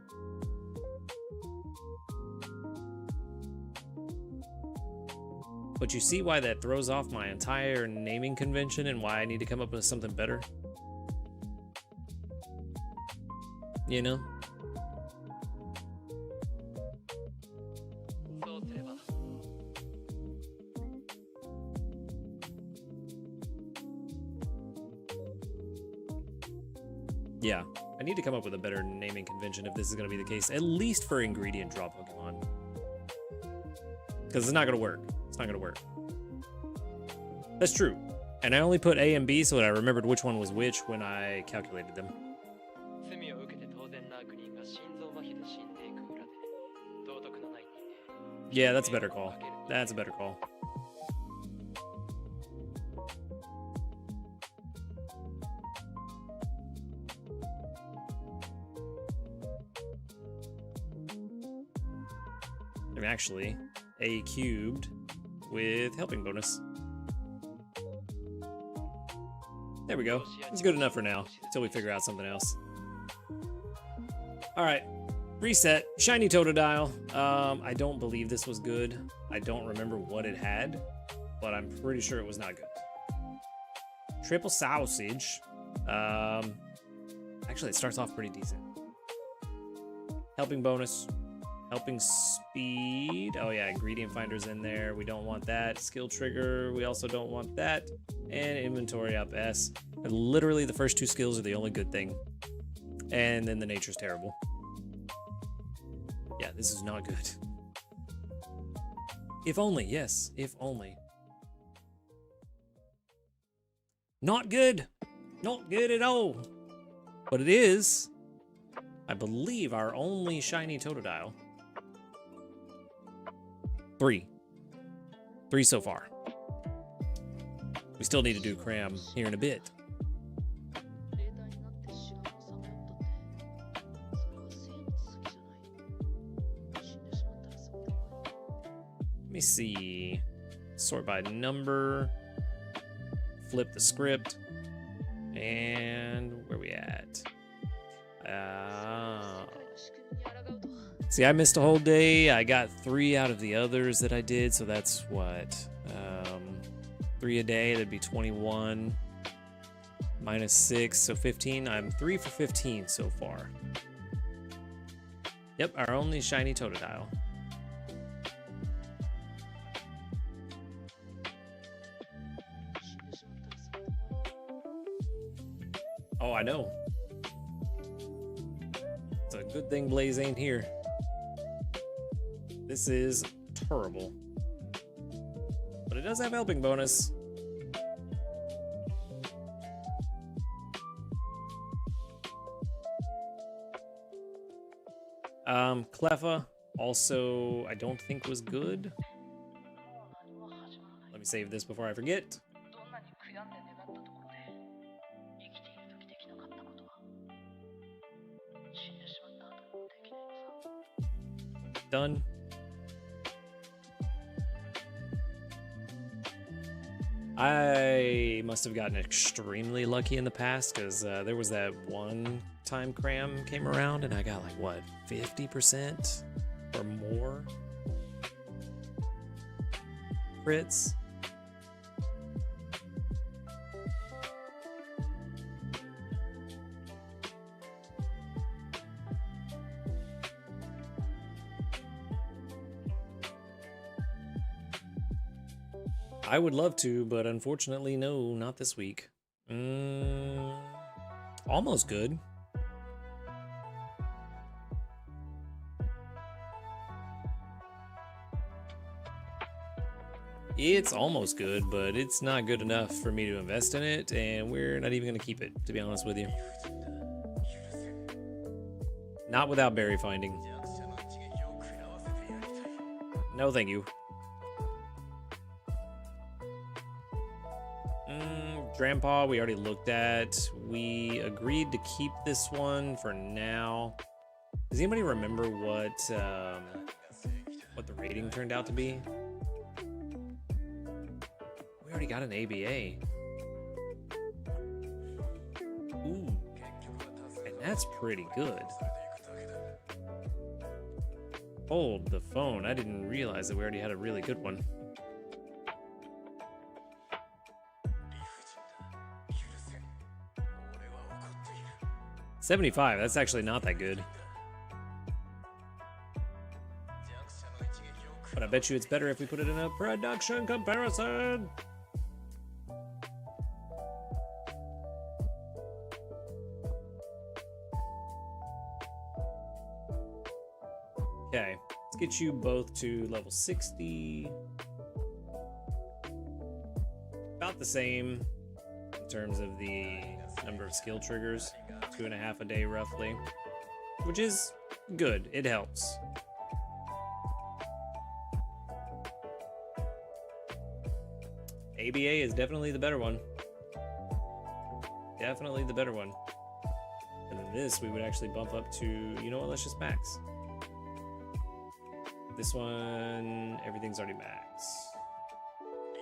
Speaker 1: But you see why that throws off my entire naming convention and why I need to come up with something better? You know? Yeah. I need to come up with a better naming convention if this is going to be the case, at least for ingredient draw Pokemon. Because it's not going to work. It's not going to work. That's true. And I only put A and B so that I remembered which one was which when I calculated them. Yeah, that's a better call. That's a better call. I mean, actually, A cubed with helping bonus. There we go. It's good enough for now, until we figure out something else. Alright, reset. Shiny Totodile. I don't believe this was good. I don't remember what it had, but I'm pretty sure it was not good. Triple Sausage. Actually, it starts off pretty decent. Helping bonus. Helping speed. Oh yeah, ingredient finder's in there. We don't want that. Skill trigger. We also don't want that. And inventory up S. And literally the first two skills are the only good thing. And then the nature's terrible. Yeah, this is not good. If only, yes, if only. Not good. Not good at all. But it is, I believe, our only shiny Totodile. 3 so far. We still need to do cram here in a bit. Let me see. Sort by number. Flip the script. And where we at? See, I missed a whole day. I got 3 out of the others that I did, so that's what? 3 a day, that'd be 21. Minus 6, so 15. I'm 3 for 15 so far. Yep, our only shiny Totodile. Oh, I know. It's a good thing Blaze ain't here. This is terrible. But it does have helping bonus. Cleffa also I don't think was good. Let me save this before I forget. Done. I must have gotten extremely lucky in the past because there was that one time cram came around and I got like, what, 50% or more crits? I would love to, but unfortunately, no, not this week. Almost good. It's almost good, but it's not good enough for me to invest in it, and we're not even going to keep it, to be honest with you. Not without berry finding. No, thank you. Grandpa, we already looked at. We agreed to keep this one for now. Does anybody remember what the rating turned out to be? We already got an ABA. Ooh, and that's pretty good. Hold the phone. I didn't realize that we already had a really good one. 75, that's actually not that good. But I bet you it's better if we put it in a production comparison. get you both to level 60. About the same in terms of the number of skill triggers. 2.5 a day roughly. Which is good. It helps. ABA is definitely the better one. Definitely the better one. And then this we would actually bump up to, you know what, let's just max. This one, everything's already max.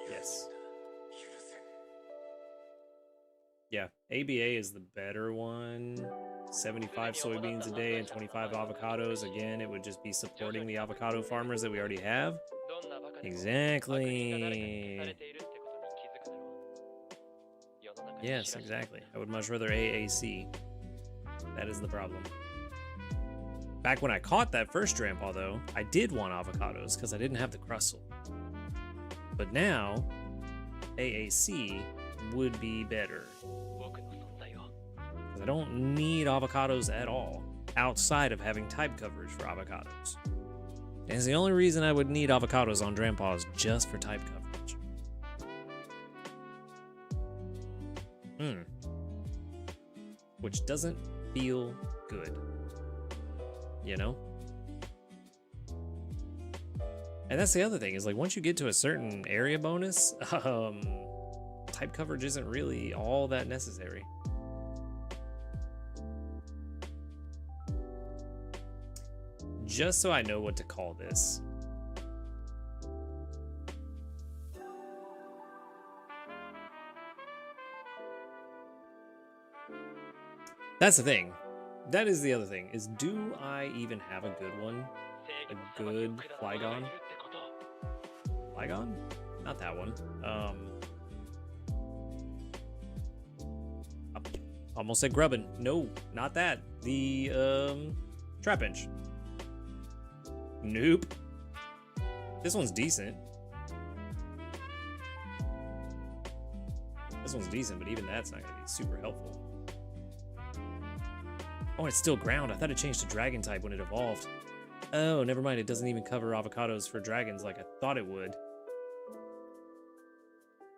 Speaker 1: Yes. Yeah, ABA is the better one. 75 soybeans a day and 25 avocados. Again, it would just be supporting the avocado farmers that we already have. Exactly. Yes, exactly. I would much rather AAC. That is the problem. Back when I caught that first Drampaw, though, I did want avocados because I didn't have the crustle. But now, AAC would be better. I don't need avocados at all, outside of having type coverage for avocados. And it's the only reason I would need avocados on Drampaws, just for type coverage. Which doesn't feel good. You know? And that's the other thing, is like once you get to a certain area bonus, type coverage isn't really all that necessary. Just so I know what to call this. That's the thing. That is the other thing, is do I even have a good one? A good Flygon? Flygon? Not that one. Almost said Grubbin. No, not that. The, Trapinch. Nope. This one's decent. This one's decent, but even that's not gonna be super helpful. Oh, it's still ground. I thought it changed to dragon type when it evolved. Oh, never mind. It doesn't even cover avocados for dragons like I thought it would.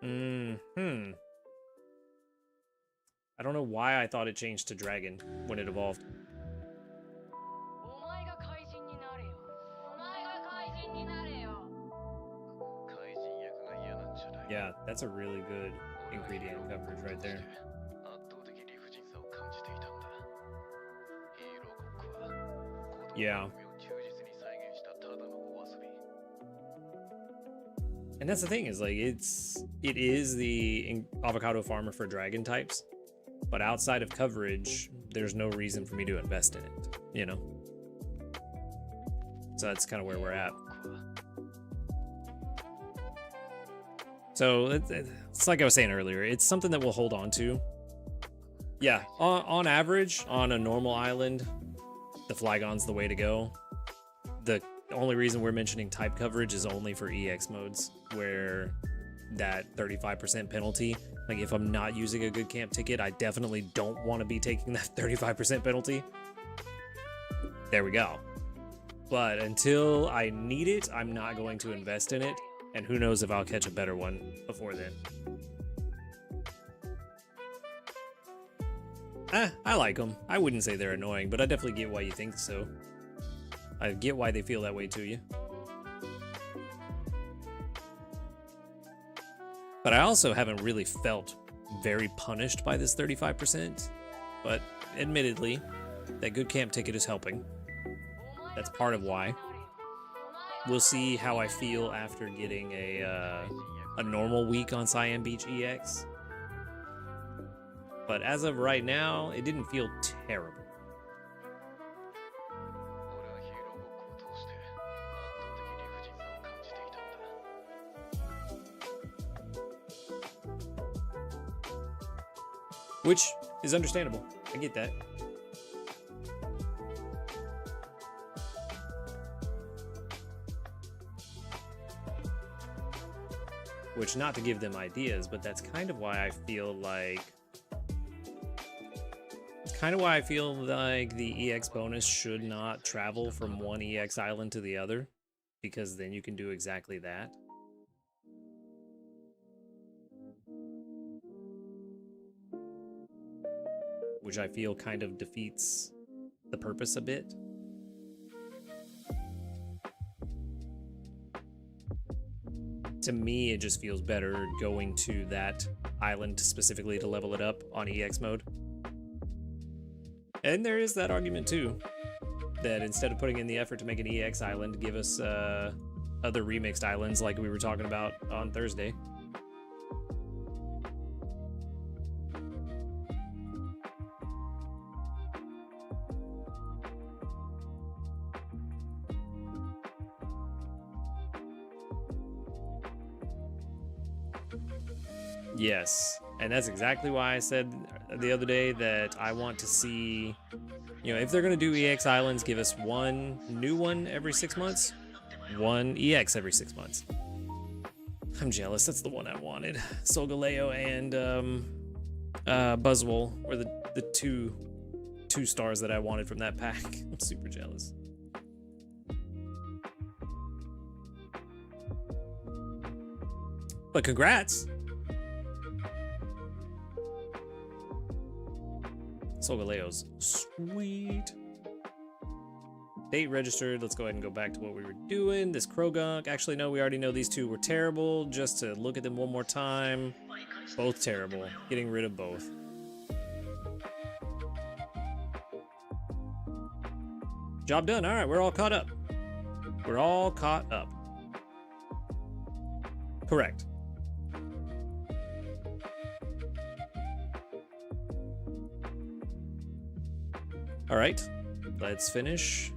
Speaker 1: I don't know why I thought it changed to dragon when it evolved. Yeah, that's a really good ingredient coverage right there. Yeah. And that's the thing, is like it is the avocado farmer for dragon types, but outside of coverage, there's no reason for me to invest in it, you know? So that's kind of where we're at. So it's like I was saying earlier, it's something that we'll hold on to. Yeah, on average, on a normal island, the Flygon's the way to go. The only reason we're mentioning type coverage is only for EX modes, where that 35% penalty, like if I'm not using a good camp ticket, I definitely don't want to be taking that 35% penalty. There we go. But until I need it, I'm not going to invest in it, and who knows if I'll catch a better one before then. I like them. I wouldn't say they're annoying, but I definitely get why you think so. I get why they feel that way to you. But I also haven't really felt very punished by this 35%. But admittedly, that good camp ticket is helping. That's part of why. We'll see how I feel after getting a normal week on Cyan Beach EX. But as of right now, it didn't feel terrible. Which is understandable. I get that. Which, not to give them ideas, but that's kind of why I feel like... the EX bonus should not travel from one EX island to the other. because then you can do exactly that. Which I feel kind of defeats the purpose a bit. To me, it just feels better going to that island specifically to level it up on EX mode. And there is that argument too, that instead of putting in the effort to make an EX island, give us other remixed islands like we were talking about on Thursday. Yes, and that's exactly why I said the other day that I want to see, you know, if they're going to do EX islands, give us one new one every 6 months, one EX every 6 months. I'm jealous. That's the one I wanted. Solgaleo and Buzzwole were the two stars that I wanted from that pack. I'm super jealous. But congrats! Solgaleo's sweet. Date registered. Let's go ahead and go back to what we were doing. This Krogunk. Actually, no, we already know these two were terrible. Just to look at them one more time. Both terrible. Getting rid of both. Job done. All right, we're all caught up. We're all caught up. Correct. All right, let's finish.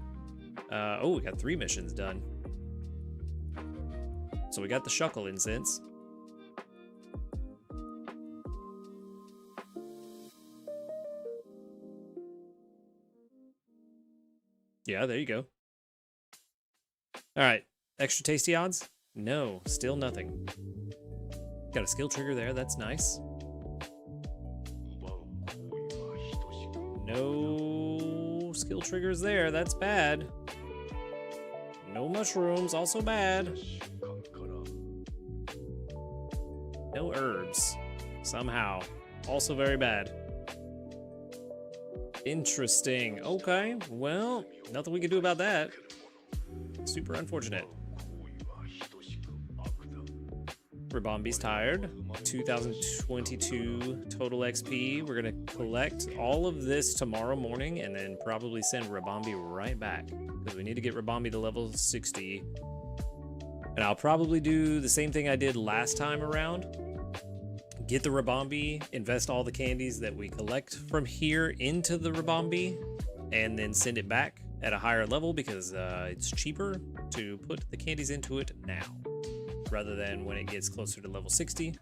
Speaker 1: Oh, we got 3 missions done. So we got the Shuckle incense. Yeah, there you go. All right, extra tasty odds? No, still nothing. Got a skill trigger there, that's nice. No skill triggers there, that's bad. No mushrooms, also bad. No herbs, somehow, also very bad. Interesting, okay, well, nothing we can do about that. Super unfortunate. Rabambi's tired. 2022 total XP. We're gonna collect all of this tomorrow morning and then probably send Rabambi right back because we need to get Rabambi to level 60. And I'll probably do the same thing I did last time around. Get the Rabambi, invest all the candies that we collect from here into the Rabambi, and then send it back at a higher level because it's cheaper to put the candies into it now rather than when it gets closer to level 60.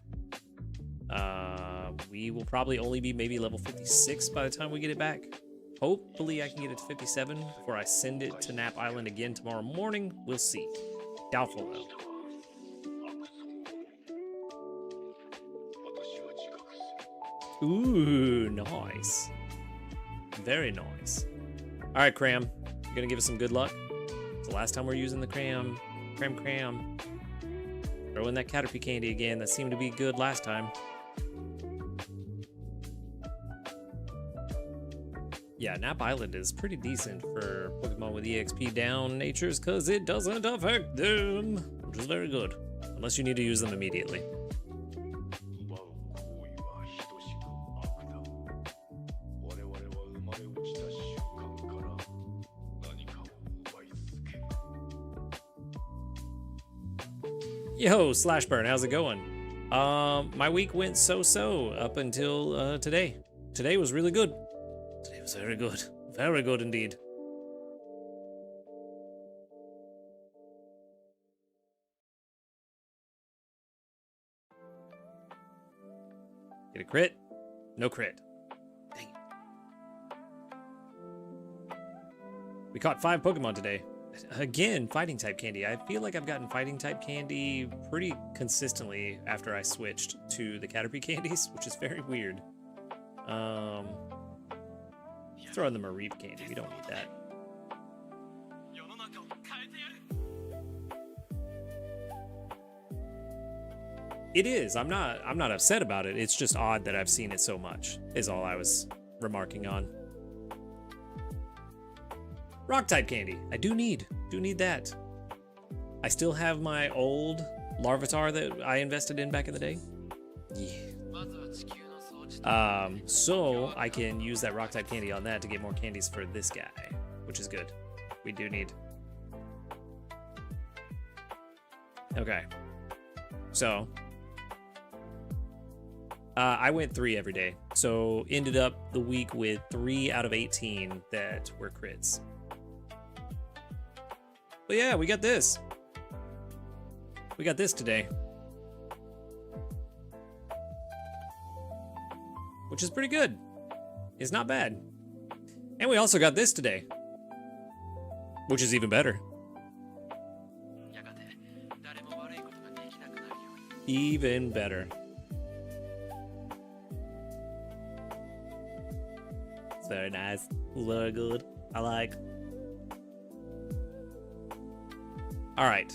Speaker 1: We will probably only be maybe level 56 by the time we get it back. Hopefully I can get it to 57 before I send it to Nap Island again tomorrow morning. We'll see. Doubtful though. Ooh, nice. Very nice. All right, Cram. You're gonna give us some good luck. It's the last time we're using the Cram. Cram. Throw in that Caterpie candy again. That seemed to be good last time. Yeah, Nap Island is pretty decent for Pokemon with EXP down natures because it doesn't affect them, which is very good. Unless you need to use them immediately. Yo, Slashburn, how's it going? My week went so-so up until today. Today was really good. Today was very good. Very good indeed. Get a crit? No crit. Dang it. We caught 5 Pokemon today. Again, fighting type candy. I feel like I've gotten fighting type candy pretty consistently after I switched to the Caterpie candies, which is very weird. Throw in the Mareep candy. We don't need that. It is. I'm not upset about it. It's just odd that I've seen it so much, is all I was remarking on. Rock type candy. I do need that. I still have my old Larvitar that I invested in back in the day. Yeah. So I can use that rock type candy on that to get more candies for this guy, which is good. We do need. Okay. So I went 3 every day. So ended up the week with 3 out of 18 that were crits. But yeah, we got this. We got this today. Which is pretty good. It's not bad. And we also got this today. Which is even better. Even better. It's very nice. Very good. I like. All right.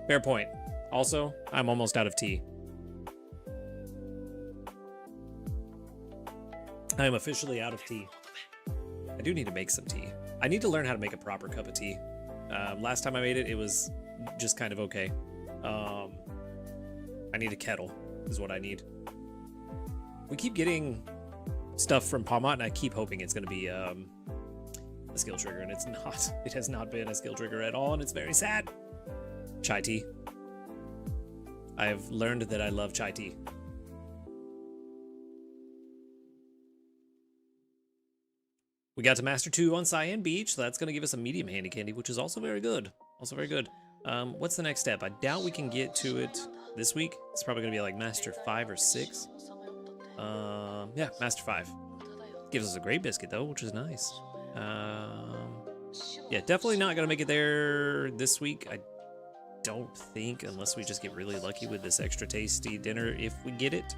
Speaker 1: Fair point. Also, I'm almost out of tea. I am officially out of tea. I do need to make some tea. I need to learn how to make a proper cup of tea. Last time I made it, it was just kind of okay. I need a kettle is what I need. We keep getting stuff from Palmot, and I keep hoping it's going to be a skill trigger, and it's not. It has not been a skill trigger at all, and it's very sad. Chai tea. I have learned that I love chai tea. We got to Master 2 on Cyan Beach, so that's going to give us a medium handy candy, which is also very good. Also very good. What's the next step? I doubt we can get to it this week. It's probably going to be like Master 5 or 6. Yeah, Master 5. Gives us a great biscuit, though, which is nice. Yeah, definitely not going to make it there this week. I don't think, unless we just get really lucky with this extra tasty dinner if we get it.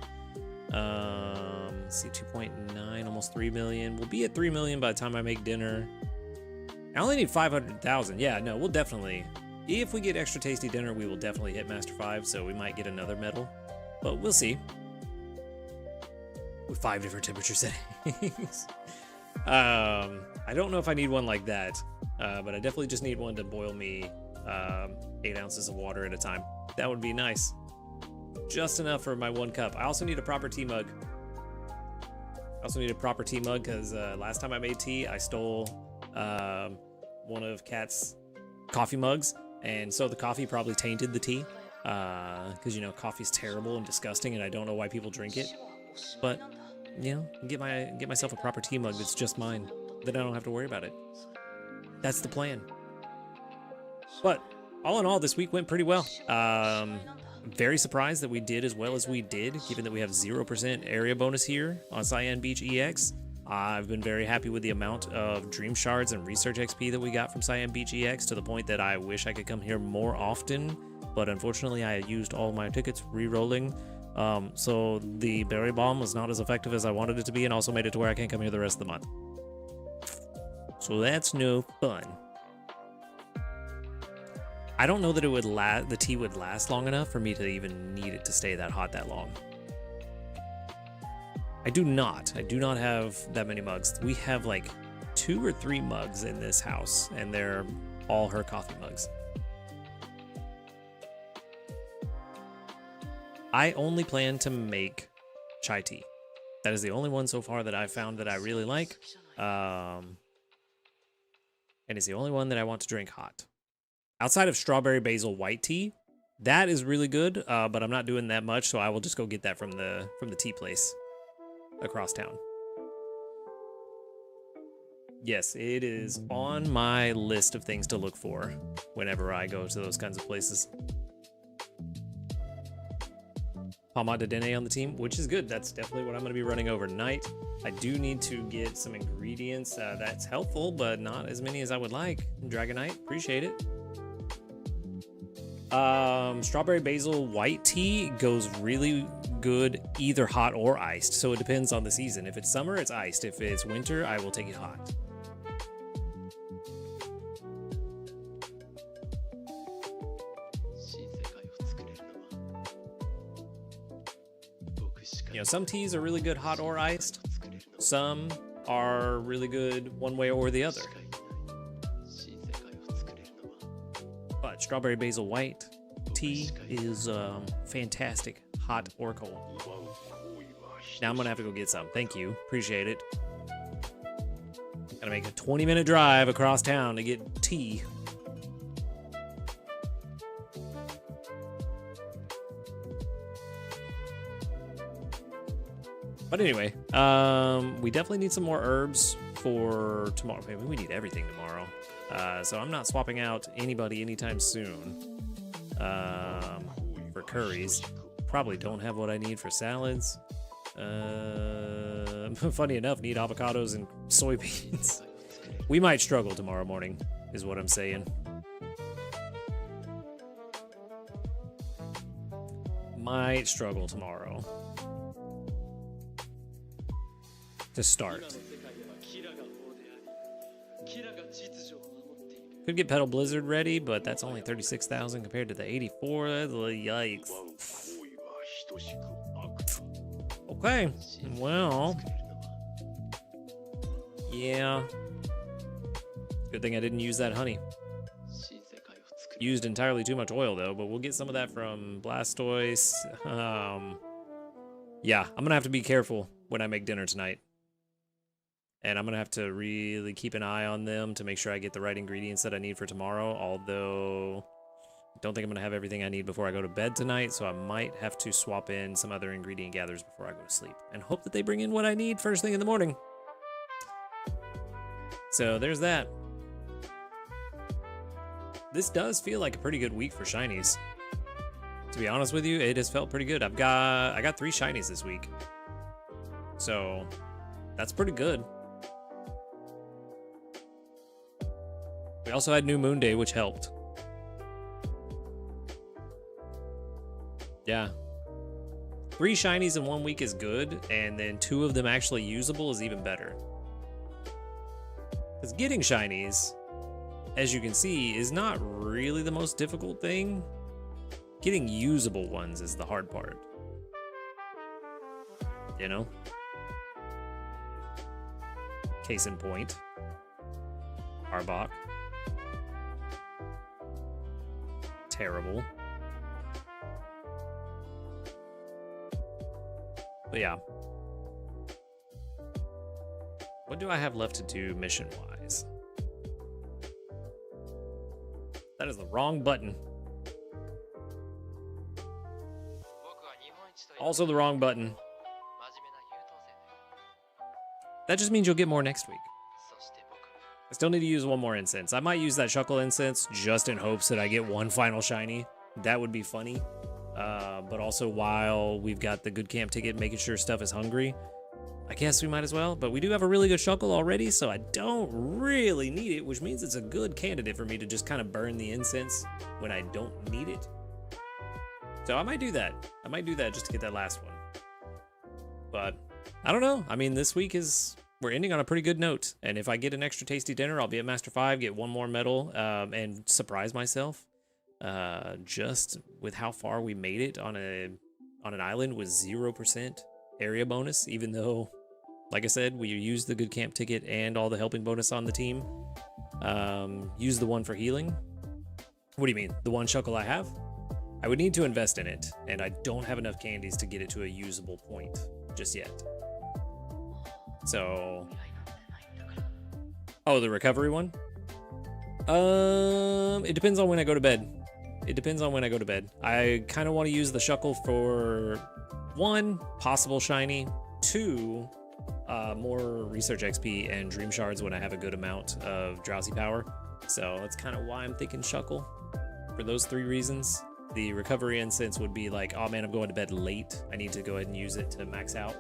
Speaker 1: Let's see, 2.9, almost 3 million. We'll be at 3 million by the time I make dinner. I only need 500,000. Yeah, no, we'll definitely, if we get extra tasty dinner, we will definitely hit Master 5, so we might get another medal, but we'll see. With 5 different temperature settings. I don't know if I need one like that, but I definitely just need one to boil me 8 ounces of water at a time. That would be nice. Just enough for my 1 cup. I also need a proper tea mug. Because last time I made tea, I stole one of Kat's coffee mugs, and so the coffee probably tainted the tea. Because, you know, coffee's terrible and disgusting, and I don't know why people drink it. But, you know, get myself a proper tea mug that's just mine. Then I don't have to worry about it. That's the plan. But all in all, this week went pretty well. Very surprised that we did as well as we did, given that we have 0% area bonus here on Cyan Beach EX. I've been very happy with the amount of dream shards and research XP that we got from Cyan Beach EX, to the point that I wish I could come here more often, but unfortunately I used all my tickets re-rolling. So the berry bomb was not as effective as I wanted it to be, and also made it to where I can't come here the rest of the month. So that's no fun. I don't know that it would the tea would last long enough for me to even need it to stay that hot that long. I do not have that many mugs. We have like 2 or 3 mugs in this house, and they're all her coffee mugs. I only plan to make chai tea. That is the only one so far that I've found that I really like. And it's the only one that I want to drink hot. Outside of strawberry basil white tea, that is really good, but I'm not doing that much, so I will just go get that from the tea place across town. Yes, it is on my list of things to look for whenever I go to those kinds of places. Palmot de Dene on the team, which is good. That's definitely what I'm going to be running overnight. I do need to get some ingredients. That's helpful, but not as many as I would like. Dragonite, appreciate it. Strawberry basil white tea goes really good either hot or iced, so it depends on the season. If it's summer, it's iced. If it's winter, I will take it hot. You know, some teas are really good hot or iced. Some are really good one way or the other. But strawberry basil white tea is fantastic, hot or cold. Now I'm gonna have to go get some. Thank you, appreciate it. Gotta make a 20-minute drive across town to get tea. But anyway, we definitely need some more herbs for tomorrow. Maybe we need everything tomorrow. So I'm not swapping out anybody anytime soon for curries. Probably don't have what I need for salads. Funny enough, need avocados and soybeans. We might struggle tomorrow morning, is what I'm saying. Might struggle tomorrow. To start. Could get Pedal Blizzard ready, but that's only 36,000 compared to the 84. Yikes. Okay, well, yeah. Good thing I didn't use that honey. Used entirely too much oil though, but we'll get some of that from Blastoise. Yeah, I'm gonna have to be careful when I make dinner tonight. And I'm gonna have to really keep an eye on them to make sure I get the right ingredients that I need for tomorrow, although I don't think I'm gonna have everything I need before I go to bed tonight, so I might have to swap in some other ingredient gathers before I go to sleep and hope that they bring in what I need first thing in the morning. So there's that. This does feel like a pretty good week for shinies. To be honest with you, it has felt pretty good. I got 3 shinies this week. So that's pretty good. We also had New Moon Day, which helped. Yeah. 3 shinies in 1 week is good, and then 2 of them actually usable is even better. Because getting shinies, as you can see, is not really the most difficult thing. Getting usable ones is the hard part. You know? Case in point. Arbok. Terrible. But yeah. What do I have left to do mission-wise? That is the wrong button. Also the wrong button. That just means you'll get more next week. I still need to use 1 more incense. I might use that Shuckle incense just in hopes that I get 1 final shiny. That would be funny. But also while we've got the good camp ticket, making sure stuff is hungry, I guess we might as well. But we do have a really good Shuckle already, so I don't really need it, which means it's a good candidate for me to just kind of burn the incense when I don't need it. So I might do that. I might do that just to get that last one. But I don't know. I mean, this week we're ending on a pretty good note. And if I get an extra tasty dinner, I'll be at Master 5, get 1 more medal, and surprise myself. Just with how far we made it on an island with 0% area bonus, even though, like I said, we used the good camp ticket and all the helping bonus on the team. Use the 1 for healing. What do you mean? The 1 Shuckle I have? I would need to invest in it, and I don't have enough candies to get it to a usable point just yet. So, oh, the recovery one? It depends on when I go to bed. It depends on when I go to bed. I kind of want to use the Shuckle for 1, possible shiny, 2, more research XP and dream shards when I have a good amount of drowsy power. So that's kind of why I'm thinking Shuckle for those 3 reasons. The recovery incense would be like, oh man, I'm going to bed late. I need to go ahead and use it to max out.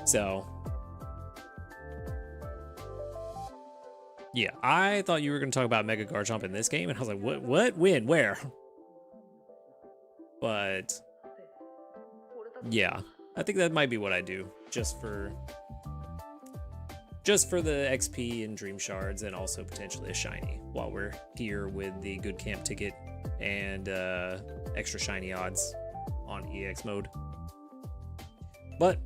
Speaker 1: So, yeah, I thought you were going to talk about Mega Garchomp in this game, and I was like, what, when, where? But, yeah, I think that might be what I do, just for the XP and Dream Shards, and also potentially a shiny, while we're here with the good camp ticket and extra shiny odds on EX mode. But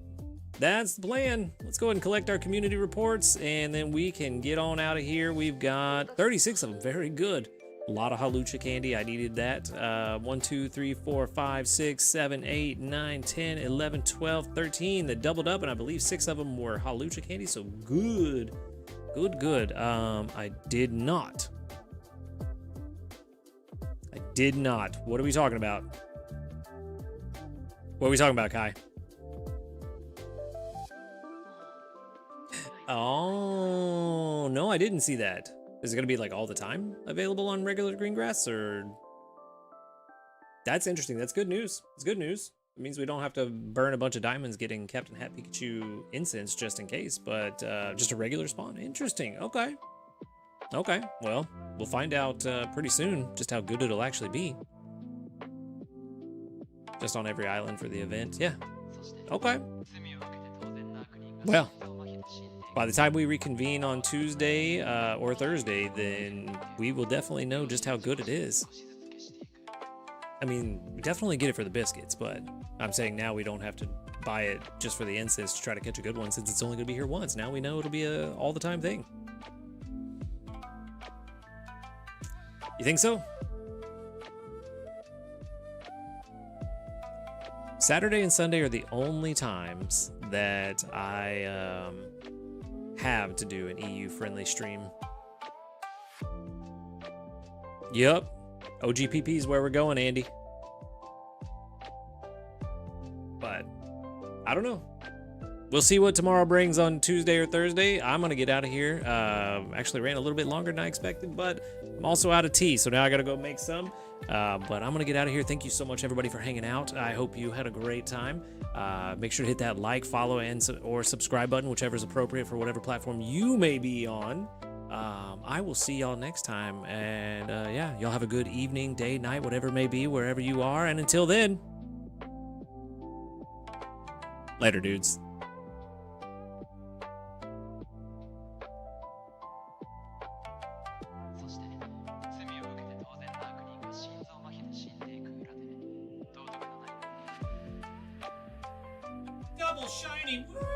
Speaker 1: that's the plan. Let's go ahead and collect our community reports, and then we can get on out of here. We've got 36 of them. Very good. A lot of Hawlucha candy. I needed that. 1, 2, 3, 4, 5, 6, 7, 8, 9, 10, 11, 12, 13. That doubled up, and I believe 6 of them were Hawlucha candy. So good. Good. I did not. What are we talking about? What are we talking about, Kai? Oh, no, I didn't see that. Is it going to be like all the time available on regular green grass, or? That's interesting. That's good news. It's good news. It means we don't have to burn a bunch of diamonds getting Captain Hat Pikachu incense just in case, but just a regular spawn. Interesting. Okay. Okay. Well, we'll find out pretty soon just how good it'll actually be. Just on every island for the event. Yeah. Okay. Well, by the time we reconvene on Tuesday or Thursday, then we will definitely know just how good it is. I mean, we definitely get it for the biscuits, but I'm saying now we don't have to buy it just for the incense to try to catch a good one, since it's only going to be here once. Now we know it'll be a all-the-time thing. You think so? Saturday and Sunday are the only times that I have to do an EU-friendly stream. Yup. OGPP is where we're going, Andy. But I don't know. We'll see what tomorrow brings on Tuesday or Thursday. I'm gonna get out of here. Actually ran a little bit longer than I expected, but I'm also out of tea, so now I gotta go make some. But I'm gonna get out of here. Thank you so much, everybody, for hanging out. I hope you had a great time. Make sure to hit that like, follow, or subscribe button, whichever is appropriate for whatever platform you may be on. I will see y'all next time, and yeah, y'all have a good evening, day, night, whatever it may be, wherever you are. And until then, later, dudes. Double shiny. Woo!